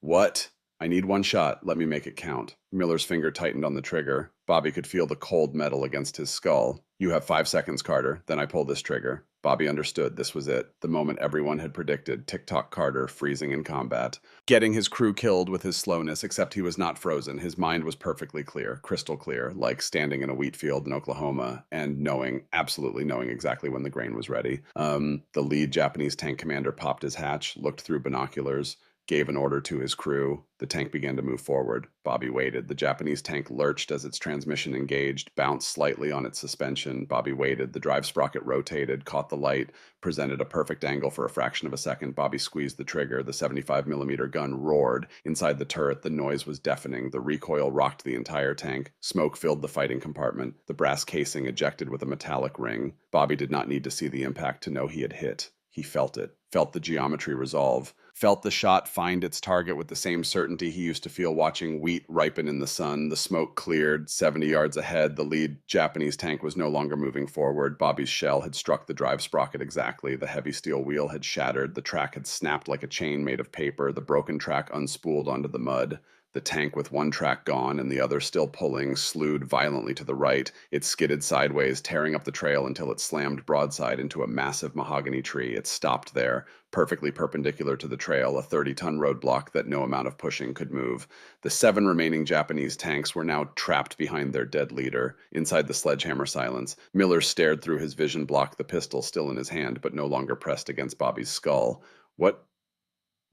What? I need 1 shot. Let me make it count. Miller's finger tightened on the trigger. Bobby could feel the cold metal against his skull. You have 5 seconds, Carter. Then I pull this trigger. Bobby understood this was it. The moment everyone had predicted. Tick-tock Carter freezing in combat. Getting his crew killed with his slowness, except he was not frozen. His mind was perfectly clear, crystal clear, like standing in a wheat field in Oklahoma and absolutely knowing exactly when the grain was ready. The lead Japanese tank commander popped his hatch, looked through binoculars, gave an order to his crew. The tank began to move forward. Bobby waited. The Japanese tank lurched as its transmission engaged, bounced slightly on its suspension. Bobby waited. The drive sprocket rotated, caught the light, presented a perfect angle for a fraction of a second. Bobby squeezed the trigger. The 75mm gun roared. Inside the turret, the noise was deafening. The recoil rocked the entire tank. Smoke filled the fighting compartment. The brass casing ejected with a metallic ring. Bobby did not need to see the impact to know he had hit. He felt it, felt the geometry resolve, felt the shot find its target with the same certainty he used to feel watching wheat ripen in the sun. The smoke cleared. 70 yards ahead, the lead Japanese tank was no longer moving forward. Bobby's shell had struck the drive sprocket exactly. The heavy steel wheel had shattered. The track had snapped like a chain made of paper. The broken track unspooled onto the mud. The tank, with one track gone and the other still pulling, slewed violently to the right. It skidded sideways, tearing up the trail until it slammed broadside into a massive mahogany tree. It stopped there, perfectly perpendicular to the trail, a 30-ton roadblock that no amount of pushing could move. The 7 remaining Japanese tanks were now trapped behind their dead leader. Inside the sledgehammer silence, Miller stared through his vision block, the pistol still in his hand, but no longer pressed against Bobby's skull. What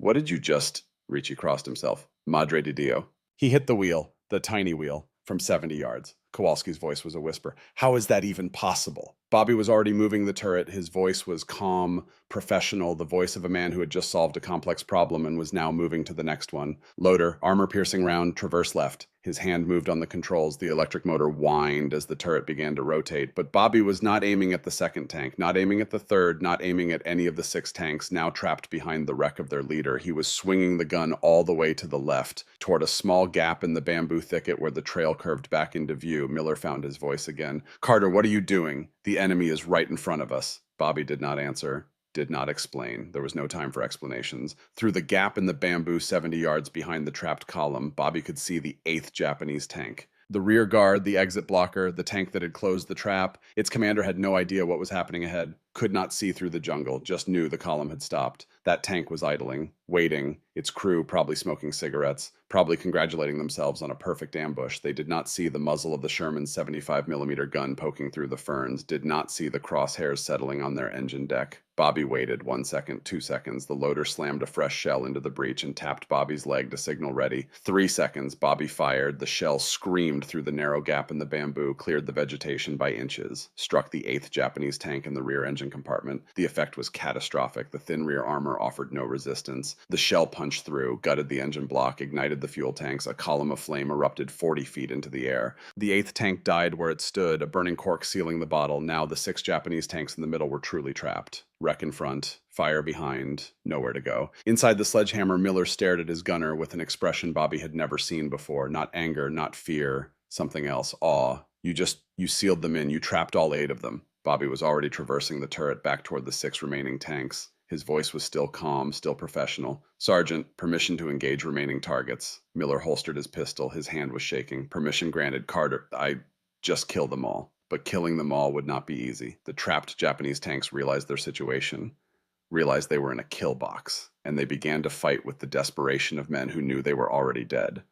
did you just... Ricci crossed himself. Madre de Dio. He hit the wheel, the tiny wheel, from 70 yards. Kowalski's voice was a whisper. How is that even possible? Bobby was already moving the turret. His voice was calm, professional, the voice of a man who had just solved a complex problem and was now moving to the next one. Loader, armor-piercing round, traverse left. His hand moved on the controls. The electric motor whined as the turret began to rotate. But Bobby was not aiming at the second tank, not aiming at the third, not aiming at any of the 6 tanks now trapped behind the wreck of their leader. He was swinging the gun all the way to the left, toward a small gap in the bamboo thicket where the trail curved back into view. Miller found his voice again. Carter, what are you doing? The enemy is right in front of us. Bobby did not answer. Did not explain. There was no time for explanations. Through the gap in the bamboo 70 yards behind the trapped column, Bobby could see the 8th Japanese tank. The rear guard, the exit blocker, the tank that had closed the trap. Its commander had no idea what was happening ahead, could not see through the jungle, just knew the column had stopped. That tank was idling, waiting, its crew probably smoking cigarettes, probably congratulating themselves on a perfect ambush. They did not see the muzzle of the Sherman 75mm gun poking through the ferns, did not see the crosshairs settling on their engine deck. Bobby waited 1 second, 2 seconds. The loader slammed a fresh shell into the breech and tapped Bobby's leg to signal ready. 3 seconds, Bobby fired. The shell screamed through the narrow gap in the bamboo, cleared the vegetation by inches, struck the 8th Japanese tank in the rear engine compartment. The effect was catastrophic. The thin rear armor offered no resistance. The shell punched through, gutted the engine block, ignited the fuel tanks. A column of flame erupted 40 feet into the air. The 8th tank died where it stood, a burning cork sealing the bottle. Now the 6 Japanese tanks in the middle were truly trapped. Wreck in front, fire behind, nowhere to go. Inside the sledgehammer, Miller stared at his gunner with an expression Bobby had never seen before. Not anger, not fear, something else. Awe. You sealed them in. You trapped all 8 of them. Bobby was already traversing the turret back toward the 6 remaining tanks. His voice was still calm, still professional. Sergeant, permission to engage remaining targets. Miller holstered his pistol. His hand was shaking. Permission granted. Carter, I just killed them all. But killing them all would not be easy. The trapped Japanese tanks realized their situation, realized they were in a kill box, and they began to fight with the desperation of men who knew they were already dead.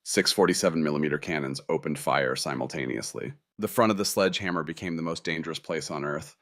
6 47mm cannons opened fire simultaneously. The front of the sledgehammer became the most dangerous place on Earth.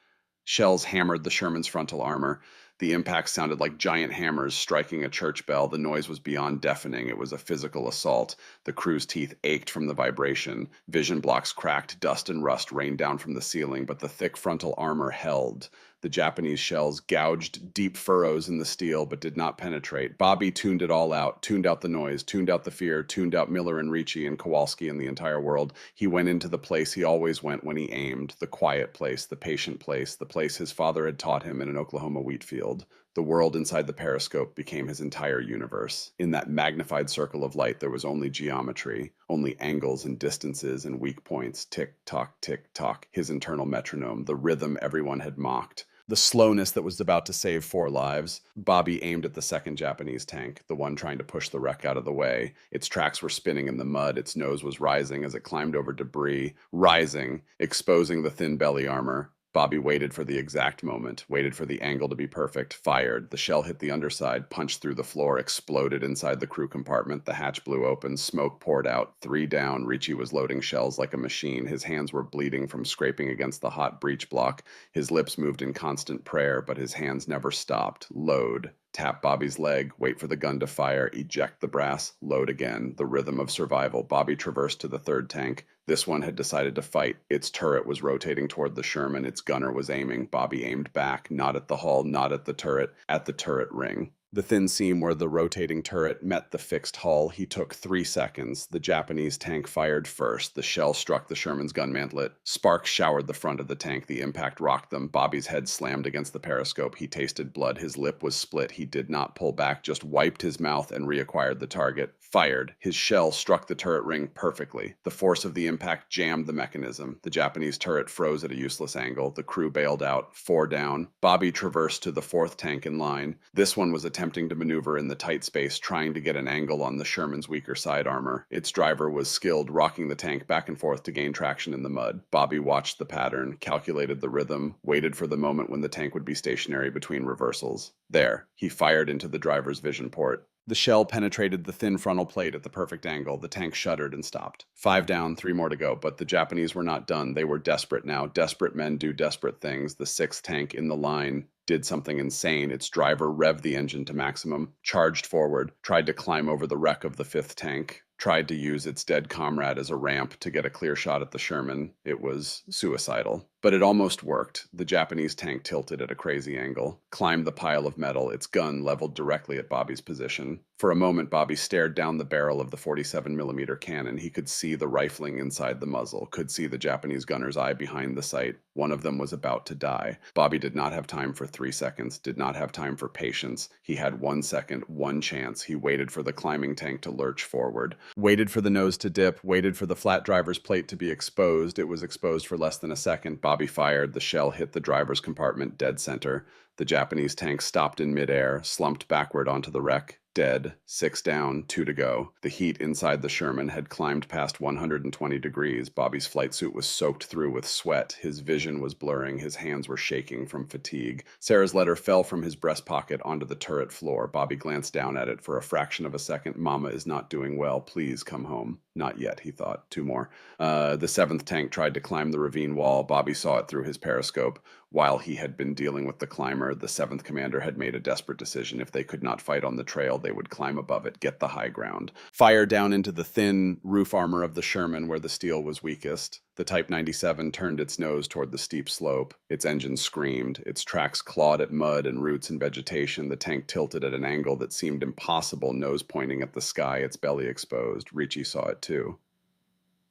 Shells hammered the Sherman's frontal armor. The impacts sounded like giant hammers striking a church bell. The noise was beyond deafening. It was a physical assault. The crew's teeth ached from the vibration. Vision blocks cracked. Dust and rust rained down from the ceiling, but the thick frontal armor held. The Japanese shells gouged deep furrows in the steel, but did not penetrate. Bobby tuned it all out, tuned out the noise, tuned out the fear, tuned out Miller and Ricci and Kowalski and the entire world. He went into the place he always went when he aimed, the quiet place, the patient place, the place his father had taught him in an Oklahoma wheat field. The world inside the periscope became his entire universe. In that magnified circle of light, there was only geometry, only angles and distances and weak points. Tick-tock, tick-tock, his internal metronome, the rhythm everyone had mocked. The slowness that was about to save 4 lives. Bobby aimed at the 2nd Japanese tank, the one trying to push the wreck out of the way. Its tracks were spinning in the mud. Its nose was rising as it climbed over debris, rising, exposing the thin belly armor. Bobby waited for the exact moment, waited for the angle to be perfect, fired. The shell hit the underside, punched through the floor, exploded inside the crew compartment. The hatch blew open, smoke poured out. 3 down. Ricci was loading shells like a machine. His hands were bleeding from scraping against the hot breech block. His lips moved in constant prayer, but his hands never stopped. Load. Tap Bobby's leg, wait for the gun to fire, eject the brass, load again. The rhythm of survival. Bobby traversed to the 3rd tank. This one had decided to fight. Its turret was rotating toward the Sherman. Its gunner was aiming. Bobby aimed back, not at the hull, not at the turret ring. The thin seam where the rotating turret met the fixed hull. He took 3 seconds. The Japanese tank fired first. The shell struck the Sherman's gun mantlet. Sparks showered the front of the tank. The impact rocked them. Bobby's head slammed against the periscope. He tasted blood. His lip was split. He did not pull back, just wiped his mouth and reacquired the target. Fired. His shell struck the turret ring perfectly. The force of the impact jammed the mechanism. The Japanese turret froze at a useless angle. The crew bailed out. 4 down. Bobby traversed to the 4th tank in line. This one was attempting to maneuver in the tight space, trying to get an angle on the Sherman's weaker side armor. Its driver was skilled, rocking the tank back and forth to gain traction in the mud. Bobby watched the pattern, calculated the rhythm, waited for the moment when the tank would be stationary between reversals. There. He fired into the driver's vision port. The shell penetrated the thin frontal plate at the perfect angle. The tank shuddered and stopped. 5 down, 3 more to go, but the Japanese were not done. They were desperate now. Desperate men do desperate things. The 6th tank in the line did something insane. Its driver revved the engine to maximum, charged forward, tried to climb over the wreck of the 5th tank, tried to use its dead comrade as a ramp to get a clear shot at the Sherman. It was suicidal. But it almost worked. The Japanese tank tilted at a crazy angle, climbed the pile of metal, its gun leveled directly at Bobby's position. For a moment, Bobby stared down the barrel of the 47mm cannon. He could see the rifling inside the muzzle, could see the Japanese gunner's eye behind the sight. One of them was about to die. Bobby did not have time for 3 seconds, did not have time for patience. He had 1 second, 1 chance. He waited for the climbing tank to lurch forward, waited for the nose to dip, waited for the flat driver's plate to be exposed. It was exposed for less than a second. Bobby fired. The shell hit the driver's compartment dead center. The Japanese tank stopped in midair, slumped backward onto the wreck, dead, 6 down, 2 to go. The heat inside the Sherman had climbed past 120 degrees. Bobby's flight suit was soaked through with sweat. His vision was blurring. His hands were shaking from fatigue. Sarah's letter fell from his breast pocket onto the turret floor. Bobby glanced down at it for a fraction of a second. Mama is not doing well. Please come home. Not yet, he thought. 2 more. The 7th tank tried to climb the ravine wall. Bobby saw it through his periscope. While he had been dealing with the climber, the 7th commander had made a desperate decision. If they could not fight on the trail, they would climb above it, get the high ground. Fire down into the thin roof armor of the Sherman where the steel was weakest. The Type 97 turned its nose toward the steep slope. Its engine screamed. Its tracks clawed at mud and roots and vegetation. The tank tilted at an angle that seemed impossible, nose pointing at the sky, its belly exposed. Ricci saw it too.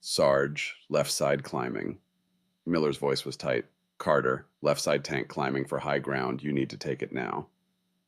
Sarge, left side climbing. Miller's voice was tight. Carter, left side tank climbing for high ground. You need to take it now.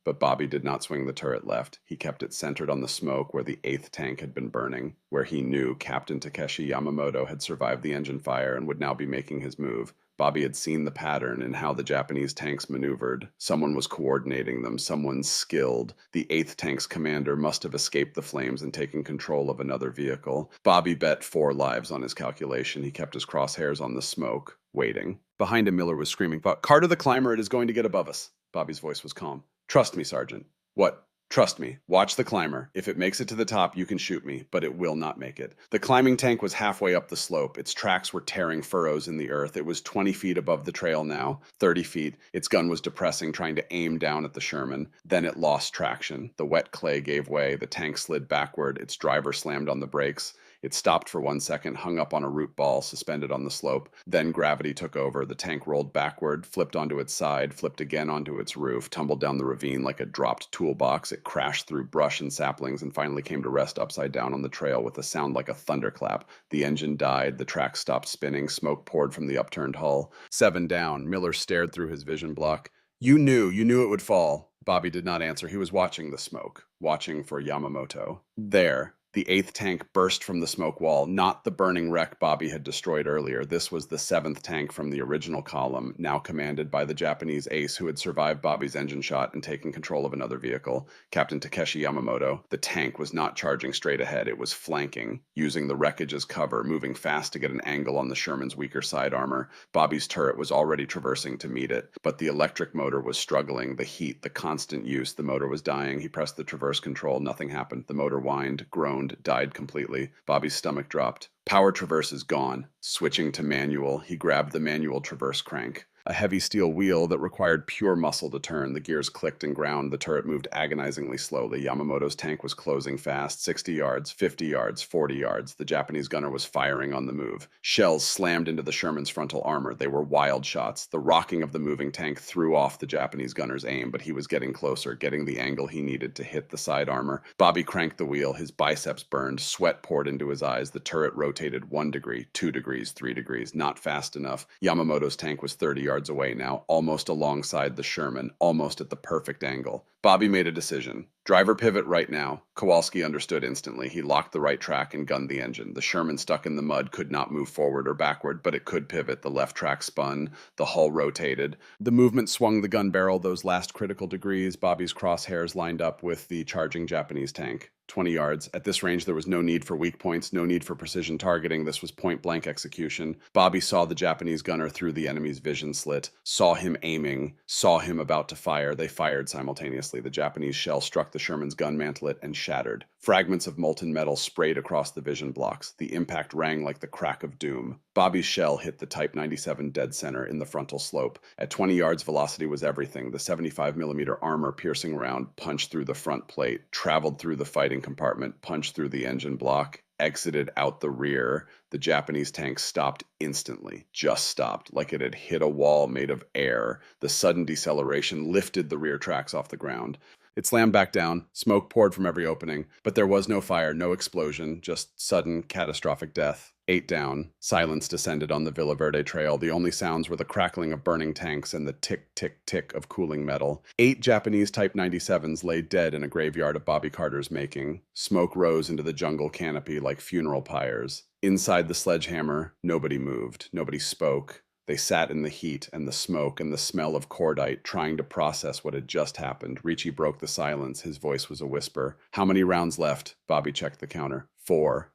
But Bobby did not swing the turret left. He kept it centered on the smoke where the 8th tank had been burning, where he knew Captain Takeshi Yamamoto had survived the engine fire and would now be making his move. Bobby had seen the pattern in how the Japanese tanks maneuvered. Someone was coordinating them, someone skilled. The 8th tank's commander must have escaped the flames and taken control of another vehicle. Bobby bet 4 lives on his calculation. He kept his crosshairs on the smoke, waiting. Behind him, Miller was screaming, Carter the climber, it is going to get above us. Bobby's voice was calm. Trust me, Sergeant. What? Trust me. Watch the climber. If it makes it to the top, you can shoot me, but it will not make it. The climbing tank was halfway up the slope. Its tracks were tearing furrows in the earth. It was 20 feet above the trail now, 30 feet. Its gun was depressing, trying to aim down at the Sherman. Then it lost traction. The wet clay gave way. The tank slid backward. Its driver slammed on the brakes. It stopped for 1 second, hung up on a root ball suspended on the slope. Then gravity took over. The tank rolled backward, flipped onto its side, flipped again onto its roof, tumbled down the ravine like a dropped toolbox. It crashed through brush and saplings and finally came to rest upside down on the trail with a sound like a thunderclap. The engine died. The track stopped spinning. Smoke poured from the upturned hull. 7 down. Miller stared through his vision block. You knew it would fall. Bobby did not answer. He was watching the smoke, watching for Yamamoto. There. The 8th tank burst from the smoke wall, not the burning wreck Bobby had destroyed earlier. This was the 7th tank from the original column, now commanded by the Japanese ace who had survived Bobby's engine shot and taken control of another vehicle, Captain Takeshi Yamamoto. The tank was not charging straight ahead. It was flanking, using the wreckage as cover, moving fast to get an angle on the Sherman's weaker side armor. Bobby's turret was already traversing to meet it, but the electric motor was struggling. The heat, the constant use, the motor was dying. He pressed the traverse control. Nothing happened. The motor whined, groaned, died completely. Bobby's stomach dropped. Power traverse is gone. Switching to manual, he grabbed the manual traverse crank. A heavy steel wheel that required pure muscle to turn. The gears clicked and ground. The turret moved agonizingly slowly. Yamamoto's tank was closing fast. 60 yards, 50 yards, 40 yards. The Japanese gunner was firing on the move. Shells slammed into the Sherman's frontal armor. They were wild shots. The rocking of the moving tank threw off the Japanese gunner's aim, but he was getting closer, getting the angle he needed to hit the side armor. Bobby cranked the wheel. His biceps burned. Sweat poured into his eyes. The turret rotated 1 degree, 2 degrees, 3 degrees. Not fast enough. Yamamoto's tank was 30 yards away now, almost alongside the Sherman, almost at the perfect angle. Bobby made a decision. Driver pivot right now. Kowalski understood instantly. He locked the right track and gunned the engine. The Sherman stuck in the mud could not move forward or backward, but it could pivot. The left track spun. The hull rotated. The movement swung the gun barrel those last critical degrees. Bobby's crosshairs lined up with the charging Japanese tank. 20 yards. At this range, there was no need for weak points, no need for precision targeting. This was point-blank execution. Bobby saw the Japanese gunner through the enemy's vision slit, saw him aiming, saw him about to fire. They fired simultaneously. The Japanese shell struck the Sherman's gun mantlet and shattered. Fragments of molten metal sprayed across the vision blocks. The impact rang like the crack of doom. Bobby's shell hit the Type 97 dead center in the frontal slope. At 20 yards, velocity was everything. The 75mm armor piercing round punched through the front plate, traveled through the fighting compartment, punched through the engine block, exited out the rear. The Japanese tank stopped instantly, just stopped, like it had hit a wall made of air. The sudden deceleration lifted the rear tracks off the ground. It slammed back down. Smoke poured from every opening, but there was no fire, no explosion, just sudden, catastrophic death. 8 down. Silence descended on the Villa Verde trail. The only sounds were the crackling of burning tanks and the tick, tick, tick of cooling metal. 8 Japanese Type 97s lay dead in a graveyard of Bobby Carter's making. Smoke rose into the jungle canopy like funeral pyres. Inside the sledgehammer, nobody moved. Nobody spoke. They sat in the heat and the smoke and the smell of cordite, trying to process what had just happened. Ricci broke the silence. His voice was a whisper. How many rounds left? Bobby checked the counter. 4.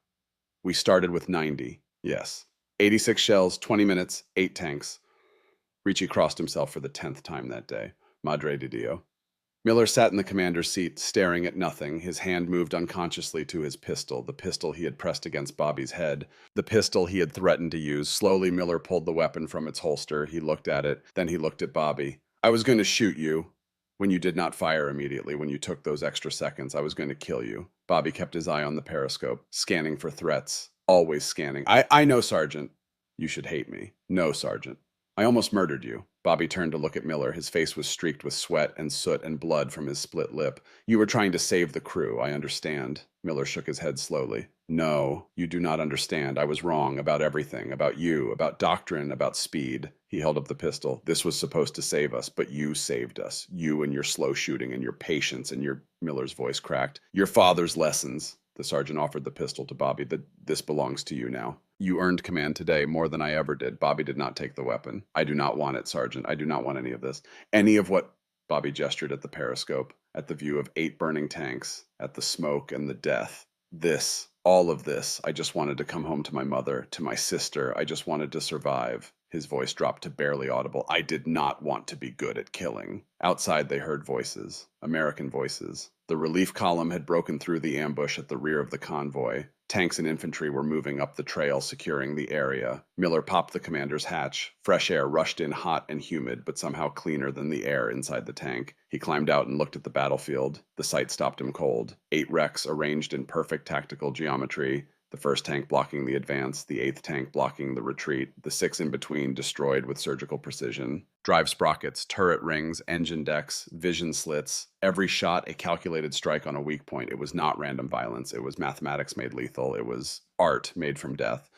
We started with 90. Yes. 86 shells, 20 minutes, 8 tanks. Ricci crossed himself for the 10th time that day. Madre de Dio. Miller sat in the commander's seat, staring at nothing. His hand moved unconsciously to his pistol, the pistol he had pressed against Bobby's head, the pistol he had threatened to use. Slowly, Miller pulled the weapon from its holster. He looked at it. Then he looked at Bobby. I was going to shoot you. When you did not fire immediately, when you took those extra seconds, I was going to kill you. Bobby kept his eye on the periscope, scanning for threats. Always scanning. I know, Sergeant. You should hate me. No, Sergeant. I almost murdered you. Bobby turned to look at Miller. His face was streaked with sweat and soot and blood from his split lip. You were trying to save the crew, I understand. Miller shook his head slowly. No, you do not understand. I was wrong about everything, about you, about doctrine, about speed. He held up the pistol. This was supposed to save us, but you saved us. You and your slow shooting and your patience and your... Miller's voice cracked. Your father's lessons. The sergeant offered the pistol to Bobby. This belongs to you now. You earned command today more than I ever did. Bobby did not take the weapon. I do not want it, Sergeant. I do not want any of this. Any of what... Bobby gestured at the periscope, at the view of 8 burning tanks, at the smoke and the death. This, all of this. I just wanted to come home to my mother, to my sister. I just wanted to survive. His voice dropped to barely audible. I did not want to be good at killing. Outside they heard voices. American voices. The relief column had broken through the ambush at the rear of the convoy. Tanks and infantry were moving up the trail, securing the area. Miller popped the commander's hatch. Fresh air rushed in hot and humid, but somehow cleaner than the air inside the tank. He climbed out and looked at the battlefield. The sight stopped him cold. 8 wrecks arranged in perfect tactical geometry. The first tank blocking the advance, the 8th tank blocking the retreat, the 6 in between destroyed with surgical precision. Drive sprockets, turret rings, engine decks, vision slits. Every shot a calculated strike on a weak point. It was not random violence. It was mathematics made lethal. It was art made from death.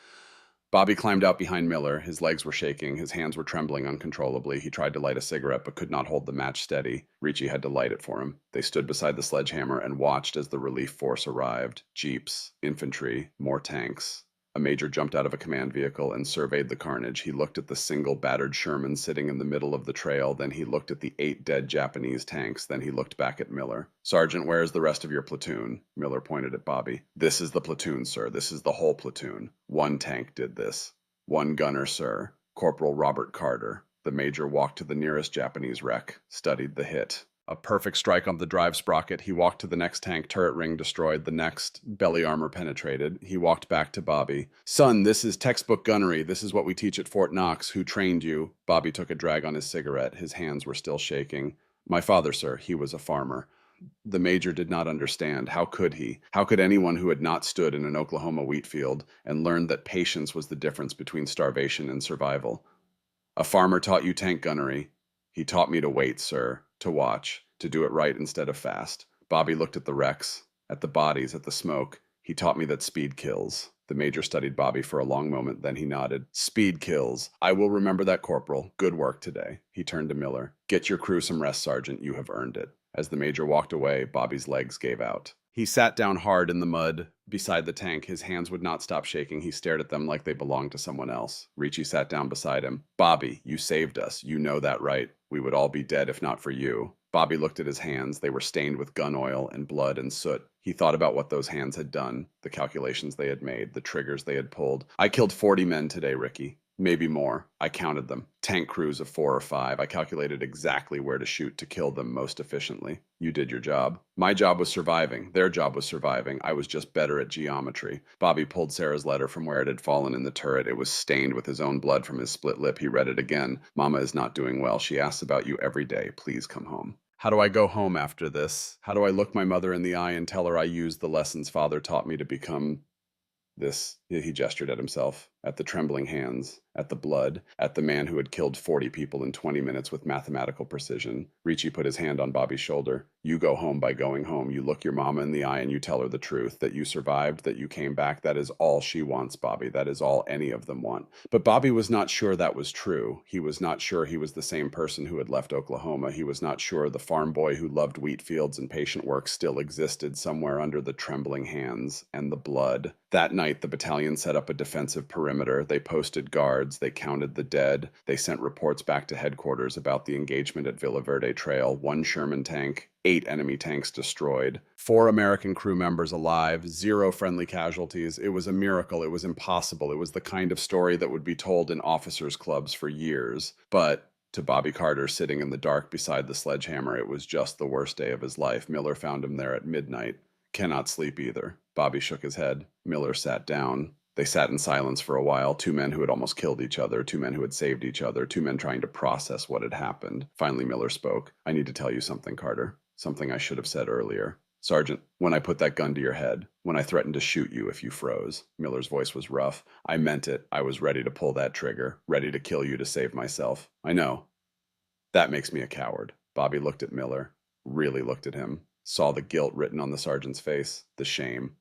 Bobby climbed out behind Miller. His legs were shaking. His hands were trembling uncontrollably. He tried to light a cigarette but could not hold the match steady. Ricci had to light it for him. They stood beside the sledgehammer and watched as the relief force arrived. Jeeps, infantry, more tanks. A major jumped out of a command vehicle and surveyed the carnage. He looked at the single battered Sherman sitting in the middle of the trail. Then he looked at the 8 dead Japanese tanks. Then he looked back at Miller. Sergeant, where is the rest of your platoon? Miller pointed at Bobby. This is the platoon, sir. This is the whole platoon. 1 tank did this. 1 gunner, sir. Corporal Robert Carter. The major walked to the nearest Japanese wreck, studied the hit. A perfect strike on the drive sprocket. He walked to the next tank, turret ring destroyed, the next, belly armor penetrated. He walked back to Bobby. Son, this is textbook gunnery. This is what we teach at Fort Knox. Who trained you? Bobby took a drag on his cigarette. His hands were still shaking. My father, sir, he was a farmer. The major did not understand. How could he? How could anyone who had not stood in an Oklahoma wheat field and learned that patience was the difference between starvation and survival? A farmer taught you tank gunnery. He taught me to wait, sir, to watch, to do it right instead of fast. Bobby looked at the wrecks, at the bodies, at the smoke. He taught me that speed kills. The major studied Bobby for a long moment, then he nodded. Speed kills. I will remember that, Corporal. Good work today. He turned to Miller. Get your crew some rest, Sergeant. You have earned it. As the major walked away, Bobby's legs gave out. He sat down hard in the mud beside the tank. His hands would not stop shaking. He stared at them like they belonged to someone else. Ricci sat down beside him. Bobby, you saved us. You know that, right? We would all be dead if not for you. Bobby looked at his hands. They were stained with gun oil and blood and soot. He thought about what those hands had done, the calculations they had made, the triggers they had pulled. I killed 40 men today, Ricky. Maybe more. I counted them. Tank crews of 4 or 5. I calculated exactly where to shoot to kill them most efficiently. You did your job. My job was surviving. Their job was surviving. I was just better at geometry. Bobby pulled Sarah's letter from where it had fallen in the turret. It was stained with his own blood from his split lip. He read it again. Mama is not doing well. She asks about you every day. Please come home. How do I go home after this? How do I look my mother in the eye and tell her I used the lessons father taught me to become this? He gestured at himself, at the trembling hands, at the blood, at the man who had killed 40 people in 20 minutes with mathematical precision. Ricci put his hand on Bobby's shoulder. You go home by going home. You look your mama in the eye and you tell her the truth, that you survived, that you came back. That is all she wants, Bobby. That is all any of them want. But Bobby was not sure that was true. He was not sure he was the same person who had left Oklahoma. He was not sure the farm boy who loved wheat fields and patient work still existed somewhere under the trembling hands and the blood. That night, the battalion set up a defensive perimeter perimeter. They posted guards. They counted the dead. They sent reports back to headquarters about the engagement at Villa Verde Trail. 1 Sherman tank, 8 enemy tanks destroyed, 4 American crew members alive, 0 friendly casualties. It was a miracle. It was impossible. It was the kind of story that would be told in officers' clubs for years. But to Bobby Carter, sitting in the dark beside the sledgehammer, it was just the worst day of his life. Miller found him there at midnight. Cannot sleep either. Bobby shook his head. Miller sat down. They sat in silence for a while, 2 men who had almost killed each other, 2 men who had saved each other, 2 men trying to process what had happened. Finally, Miller spoke. I need to tell you something, Carter. Something I should have said earlier. Sergeant, when I put that gun to your head, when I threatened to shoot you if you froze, Miller's voice was rough. I meant it. I was ready to pull that trigger, ready to kill you to save myself. I know. That makes me a coward. Bobby looked at Miller, really looked at him, saw the guilt written on the sergeant's face, the shame.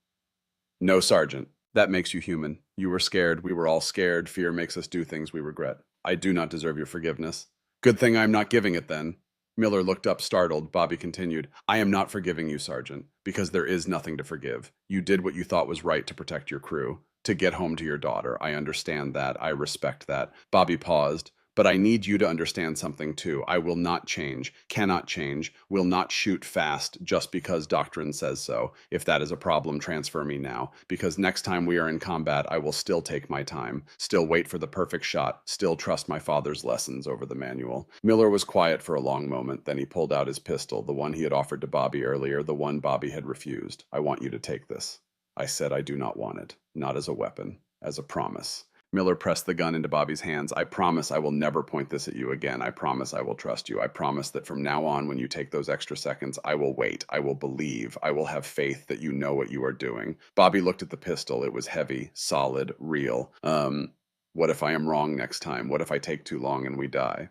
No, Sergeant. That makes you human. You were scared. We were all scared. Fear makes us do things we regret. I do not deserve your forgiveness. Good thing I'm not giving it then. Miller looked up startled. Bobby continued, I am not forgiving you, Sergeant, because there is nothing to forgive. You did what you thought was right to protect your crew, to get home to your daughter. I understand that. I respect that. Bobby paused. But I need you to understand something too. I will not change, cannot change, will not shoot fast just because doctrine says so. If that is a problem, transfer me now. Because next time we are in combat, I will still take my time, still wait for the perfect shot, still trust my father's lessons over the manual. Miller was quiet for a long moment, then he pulled out his pistol, the one he had offered to Bobby earlier, the one Bobby had refused. I want you to take this. I said I do not want it, not as a weapon, as a promise. Miller pressed the gun into Bobby's hands. I promise I will never point this at you again. I promise I will trust you. I promise that from now on, when you take those extra seconds, I will wait. I will believe. I will have faith that you know what you are doing. Bobby looked at the pistol. It was heavy, solid, real. What if I am wrong next time? What if I take too long and we die?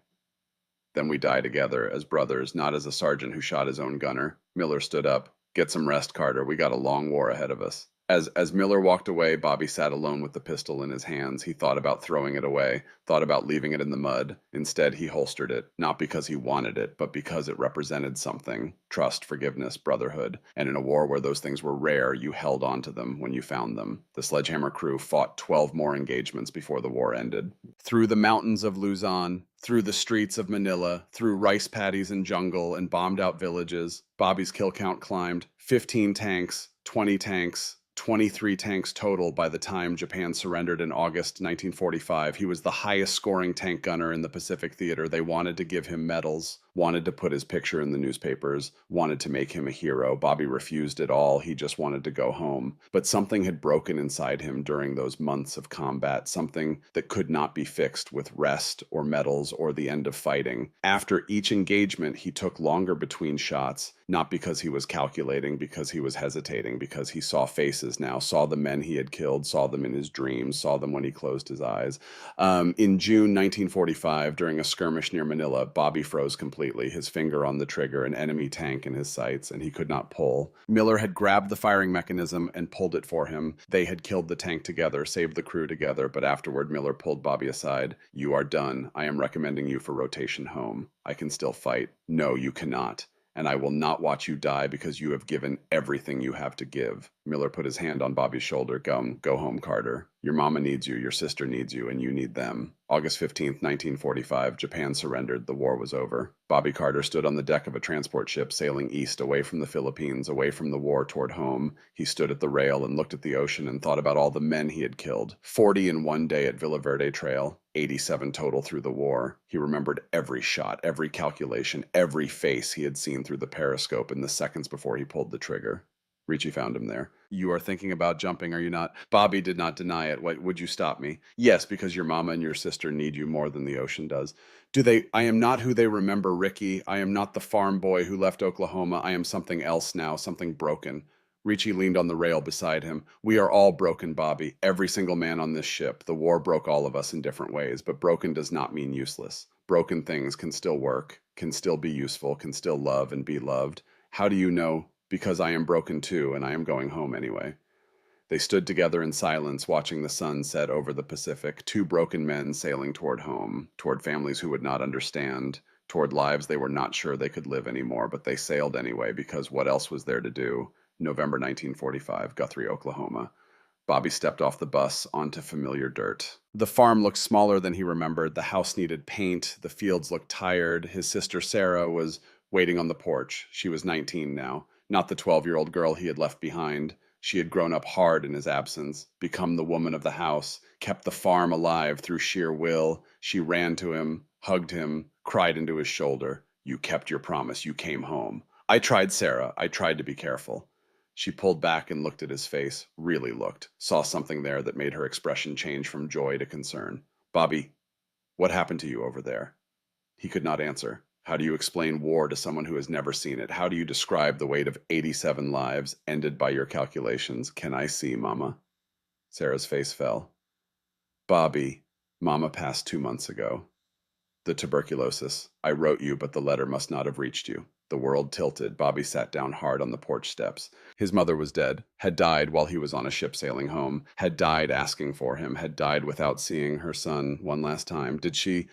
Then we die together as brothers, not as a sergeant who shot his own gunner. Miller stood up. Get some rest, Carter. We got a long war ahead of us. As Miller walked away, Bobby sat alone with the pistol in his hands. He thought about throwing it away, thought about leaving it in the mud. Instead, he holstered it, not because he wanted it, but because it represented something. Trust, forgiveness, brotherhood. And in a war where those things were rare, you held on to them when you found them. The Sledgehammer crew fought 12 more engagements before the war ended. Through the mountains of Luzon, through the streets of Manila, through rice paddies and jungle and bombed-out villages, Bobby's kill count climbed. 15 tanks, 20 tanks, 23 tanks total by the time Japan surrendered in August 1945. He was the highest scoring tank gunner in the Pacific Theater. They wanted to give him medals, wanted to put his picture in the newspapers, wanted to make him a hero. Bobby refused it all. He just wanted to go home. But something had broken inside him during those months of combat, something that could not be fixed with rest or medals or the end of fighting. After each engagement, he took longer between shots, not because he was calculating, because he was hesitating, because he saw faces now, saw the men he had killed, saw them in his dreams, saw them when he closed his eyes. In June 1945, during a skirmish near Manila, Bobby froze completely, his finger on the trigger, an enemy tank in his sights, and he could not pull. Miller had grabbed the firing mechanism and pulled it for him. They had killed the tank together, saved the crew together, but afterward Miller pulled Bobby aside. You are done. I am recommending you for rotation home. I can still fight. No, you cannot. And I will not watch you die because you have given everything you have to give. Miller put his hand on Bobby's shoulder. Go home, Carter. Your mama needs you, your sister needs you, and you need them. August 15th, 1945, Japan surrendered. The war was over. Bobby Carter stood on the deck of a transport ship sailing east, away from the Philippines, away from the war toward home. He stood at the rail and looked at the ocean and thought about all the men he had killed. 40 in one day at Villa Verde Trail, 87 total through the war. He remembered every shot, every calculation, every face he had seen through the periscope in the seconds before he pulled the trigger. Ricci found him there. You are thinking about jumping, are you not? Bobby did not deny it. What, would you stop me? Yes, because your mama and your sister need you more than the ocean does. Do they? I am not who they remember, Ricky. I am not the farm boy who left Oklahoma. I am something else now, something broken. Ricci leaned on the rail beside him. We are all broken, Bobby. Every single man on this ship. The war broke all of us in different ways, but broken does not mean useless. Broken things can still work, can still be useful, can still love and be loved. How do you know? Because I am broken too, and I am going home anyway. They stood together in silence, watching the sun set over the Pacific, 2 broken men sailing toward home, toward families who would not understand, toward lives they were not sure they could live anymore, but they sailed anyway, because what else was there to do? November 1945, Guthrie, Oklahoma. Bobby stepped off the bus onto familiar dirt. The farm looked smaller than he remembered. The house needed paint. The fields looked tired. His sister Sarah was waiting on the porch. She was 19 now, not the 12-year-old girl he had left behind. She had grown up hard in his absence, become the woman of the house, kept the farm alive through sheer will. She ran to him, hugged him, cried into his shoulder. You kept your promise. You came home. I tried, Sarah. I tried to be careful. She pulled back and looked at his face, really looked, saw something there that made her expression change from joy to concern. Bobby, what happened to you over there? He could not answer. How do you explain war to someone who has never seen it? How do you describe the weight of 87 lives ended by your calculations? Can I see, Mama? Sarah's face fell. Bobby, Mama passed 2 months ago. The tuberculosis. I wrote you, but the letter must not have reached you. The world tilted. Bobby sat down hard on the porch steps. His mother was dead, had died while he was on a ship sailing home, had died asking for him, had died without seeing her son one last time. Did she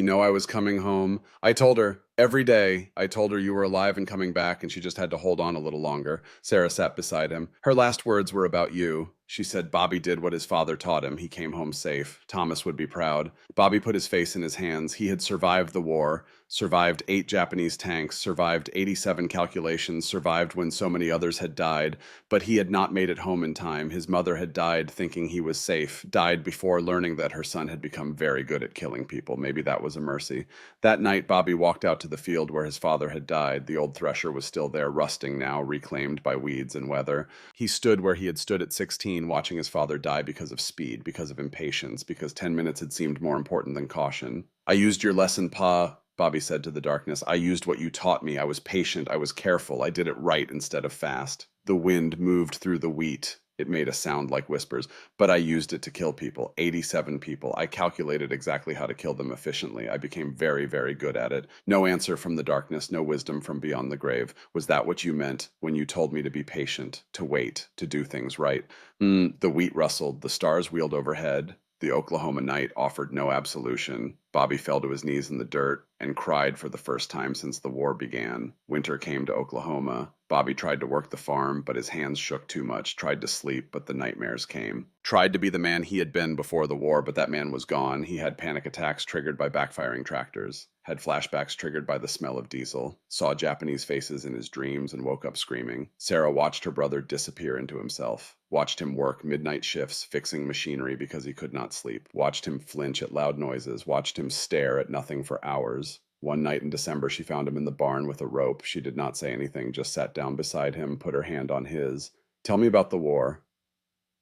know I was coming home? I told her every day. I told her you were alive and coming back, and she just had to hold on a little longer. Sarah sat beside him. Her last words were about you. She said Bobby did what his father taught him. He came home safe. Thomas would be proud. Bobby put his face in his hands. He had survived the war, survived 8 Japanese tanks, survived 87 calculations, survived when so many others had died, but he had not made it home in time. His mother had died thinking he was safe, died before learning that her son had become very good at killing people. Maybe that was a mercy. That night, Bobby walked out to the field where his father had died. The old thresher was still there, rusting now, reclaimed by weeds and weather. He stood where he had stood at 16, watching his father die because of speed, because of impatience, because 10 minutes had seemed more important than caution. I used your lesson, Pa, Bobby said to the darkness. I used what you taught me. I was patient. I was careful. I did it right instead of fast. The wind moved through the wheat. It made a sound like whispers, but I used it to kill people, 87 people. I calculated exactly how to kill them efficiently. I became very, very good at it. No answer from the darkness, no wisdom from beyond the grave. Was that what you meant when you told me to be patient, to wait, to do things right? The wheat rustled, the stars wheeled overhead. The Oklahoma night offered no absolution. Bobby fell to his knees in the dirt and cried for the first time since the war began. Winter came to Oklahoma. Bobby tried to work the farm, but his hands shook too much. Tried to sleep, but the nightmares came. Tried to be the man he had been before the war, but that man was gone. He had panic attacks triggered by backfiring tractors. Had flashbacks triggered by the smell of diesel. Saw Japanese faces in his dreams and woke up screaming. Sarah watched her brother disappear into himself. Watched him work midnight shifts fixing machinery because he could not sleep. Watched him flinch at loud noises. Watched him stare at nothing for hours. One night in December, she found him in the barn with a rope. She did not say anything, just sat down beside him, put her hand on his. Tell me about the war.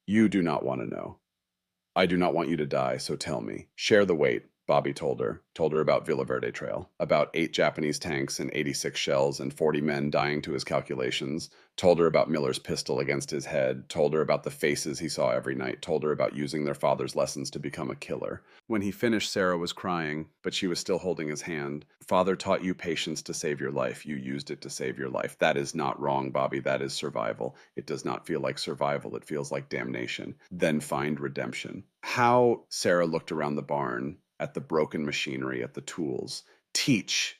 You do not want to know. I do not want you to die, so tell me. Share the weight, Bobby told her. Told her about Villa Verde Trail. About 8 Japanese tanks and 86 shells and 40 men dying to his calculations. Told her about Miller's pistol against his head. Told her about the faces he saw every night. Told her about using their father's lessons to become a killer. When he finished, Sarah was crying, but she was still holding his hand. Father taught you patience to save your life. You used it to save your life. That is not wrong, Bobby. That is survival. It does not feel like survival. It feels like damnation. Then find redemption. How Sarah looked around the barn, at the broken machinery, at the tools. Teach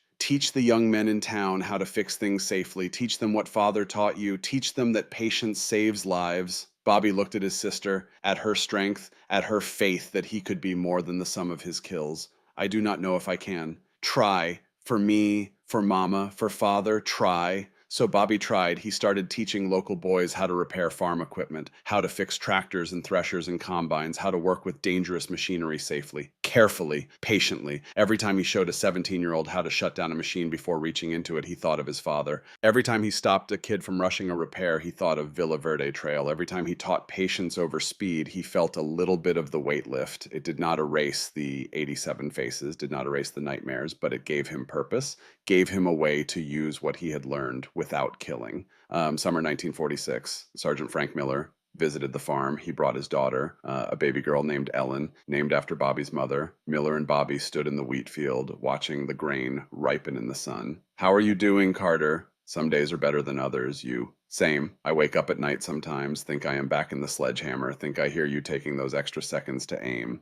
the young men in town how to fix things safely. Teach them what Father taught you. Teach them that patience saves lives. Bobby looked at his sister, at her strength, at her faith that he could be more than the sum of his kills. I do not know if I can. Try. For me, for Mama, for Father, try. So Bobby tried. He started teaching local boys how to repair farm equipment, how to fix tractors and threshers and combines, how to work with dangerous machinery safely, carefully, patiently. Every time he showed a 17-year-old how to shut down a machine before reaching into it, he thought of his father. Every time he stopped a kid from rushing a repair, he thought of Villa Verde Trail. Every time he taught patience over speed, he felt a little bit of the weight lift. It did not erase the 87 faces, did not erase the nightmares, but it gave him purpose, gave him a way to use what he had learned without killing. Summer 1946, Sergeant Frank Miller visited the farm. He brought his daughter, a baby girl named Ellen, named after Bobby's mother. Miller and Bobby stood in the wheat field, watching the grain ripen in the sun. How are you doing, Carter? Some days are better than others. You? Same. I wake up at night sometimes, think I am back in the sledgehammer, think I hear you taking those extra seconds to aim.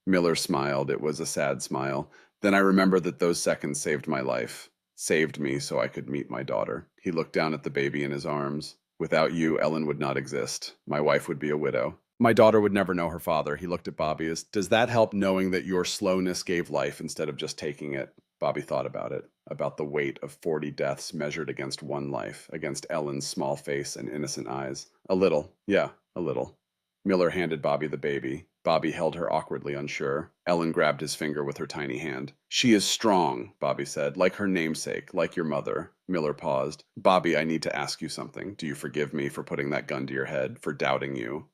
Miller smiled. It was a sad smile. Then I remember that those seconds saved my life. Saved me so I could meet my daughter. He looked down at the baby in his arms. Without you, Ellen would not exist. My wife would be a widow. My daughter would never know her father. He looked at Bobby as, does that help knowing that your slowness gave life instead of just taking it? Bobby thought about it, about the weight of 40 deaths measured against one life, against Ellen's small face and innocent eyes. A little, yeah, a little. Miller handed Bobby the baby. Bobby held her awkwardly unsure. Ellen grabbed his finger with her tiny hand. She is strong, Bobby said, like her namesake, like your mother. Miller paused. Bobby, I need to ask you something. Do you forgive me for putting that gun to your head, for doubting you?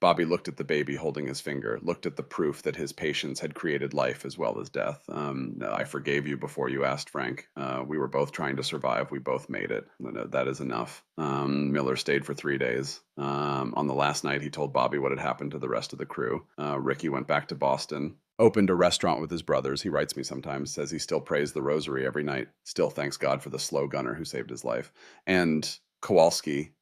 Bobby looked at the baby holding his finger, looked at the proof that his patience had created life as well as death. I forgave you before you asked, Frank. We were both trying to survive. We both made it. That is enough. Miller stayed for 3 days. On the last night, he told Bobby what had happened to the rest of the crew. Ricky went back to Boston, opened a restaurant with his brothers. He writes me sometimes, says he still prays the rosary every night, still thanks God for the slow gunner who saved his life. And Kowalski,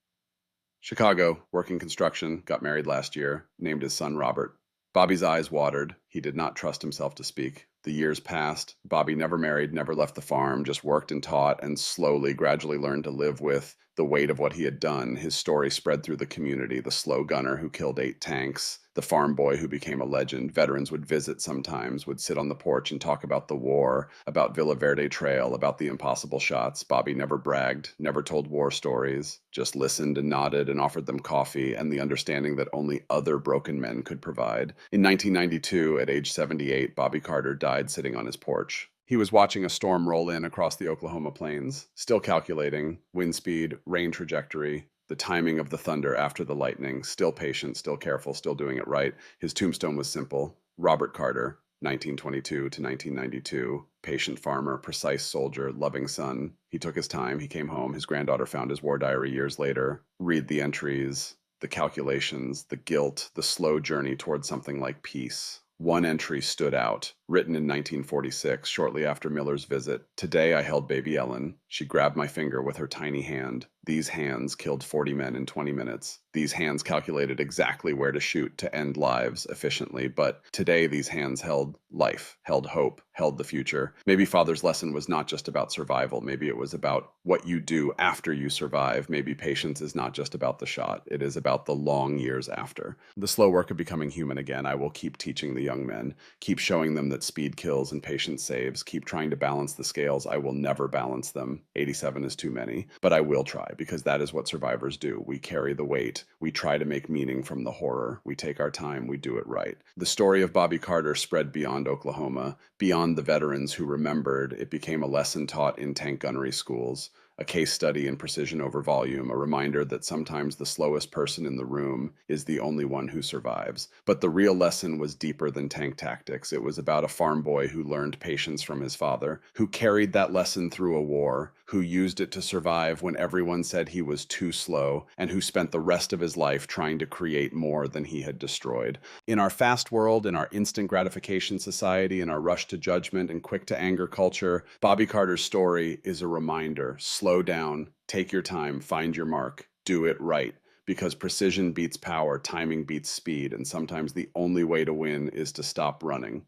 Chicago, working construction, got married last year, named his son Robert. Bobby's eyes watered. He did not trust himself to speak. The years passed. Bobby never married, never left the farm, just worked and taught, and slowly, gradually learned to live with the weight of what he had done. His story spread through the community. The slow gunner who killed 8 tanks, the farm boy who became a legend. Veterans would visit sometimes, would sit on the porch and talk about the war, about Villa Verde Trail, about the impossible shots. Bobby never bragged, never told war stories, just listened and nodded and offered them coffee and the understanding that only other broken men could provide. In 1992, at age 78, Bobby Carter died sitting on his porch. He was watching a storm roll in across the Oklahoma plains, still calculating wind speed, rain trajectory, the timing of the thunder after the lightning, still patient, still careful, still doing it right. His tombstone was simple. Robert Carter, 1922 to 1992, patient farmer, precise soldier, loving son. He took his time, he came home, his granddaughter found his war diary years later. Read the entries, the calculations, the guilt, the slow journey toward something like peace. One entry stood out, written in 1946, shortly after Miller's visit. Today I held baby Ellen. She grabbed my finger with her tiny hand. These hands killed 40 men in 20 minutes. These hands calculated exactly where to shoot to end lives efficiently, but today these hands held life, held hope, held the future. Maybe Father's lesson was not just about survival. Maybe it was about what you do after you survive. Maybe patience is not just about the shot. It is about the long years after. The slow work of becoming human again. I will keep teaching the young men, keep showing them that speed kills and patience saves, keep trying to balance the scales. I will never balance them. 87 is too many, but I will try because that is what survivors do. We carry the weight. We try to make meaning from the horror. We take our time. We do it right. The story of Bobby Carter spread beyond Oklahoma, beyond the veterans who remembered. It became a lesson taught in tank gunnery schools, a case study in precision over volume, a reminder that sometimes the slowest person in the room is the only one who survives. But the real lesson was deeper than tank tactics. It was about a farm boy who learned patience from his father, who carried that lesson through a war, who used it to survive when everyone said he was too slow, and who spent the rest of his life trying to create more than he had destroyed. In our fast world, in our instant gratification society, in our rush to judgment and quick to anger culture, Bobby Carter's story is a reminder. Slow down, take your time, find your mark, do it right. Because precision beats power, timing beats speed, and sometimes the only way to win is to stop running.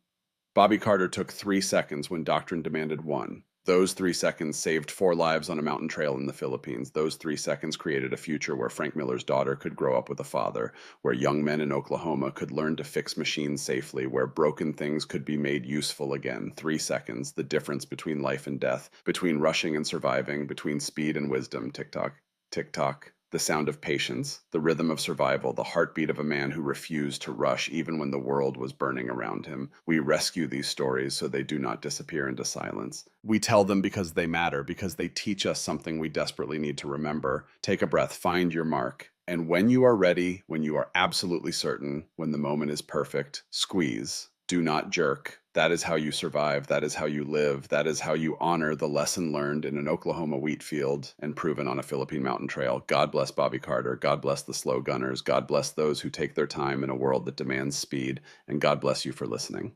Bobby Carter took 3 seconds when doctrine demanded 1. Those 3 seconds saved 4 lives on a mountain trail in the Philippines. Those 3 seconds created a future where Frank Miller's daughter could grow up with a father, where young men in Oklahoma could learn to fix machines safely, where broken things could be made useful again. 3 seconds, the difference between life and death, between rushing and surviving, between speed and wisdom. Tick-tock, tick-tock. The sound of patience, the rhythm of survival, the heartbeat of a man who refused to rush even when the world was burning around him. We rescue these stories so they do not disappear into silence. We tell them because they matter, because they teach us something we desperately need to remember. Take a breath, find your mark. And when you are ready, when you are absolutely certain, when the moment is perfect, squeeze. Do not jerk. That is how you survive. That is how you live. That is how you honor the lesson learned in an Oklahoma wheat field and proven on a Philippine mountain trail. God bless Bobby Carter. God bless the slow gunners. God bless those who take their time in a world that demands speed. And God bless you for listening.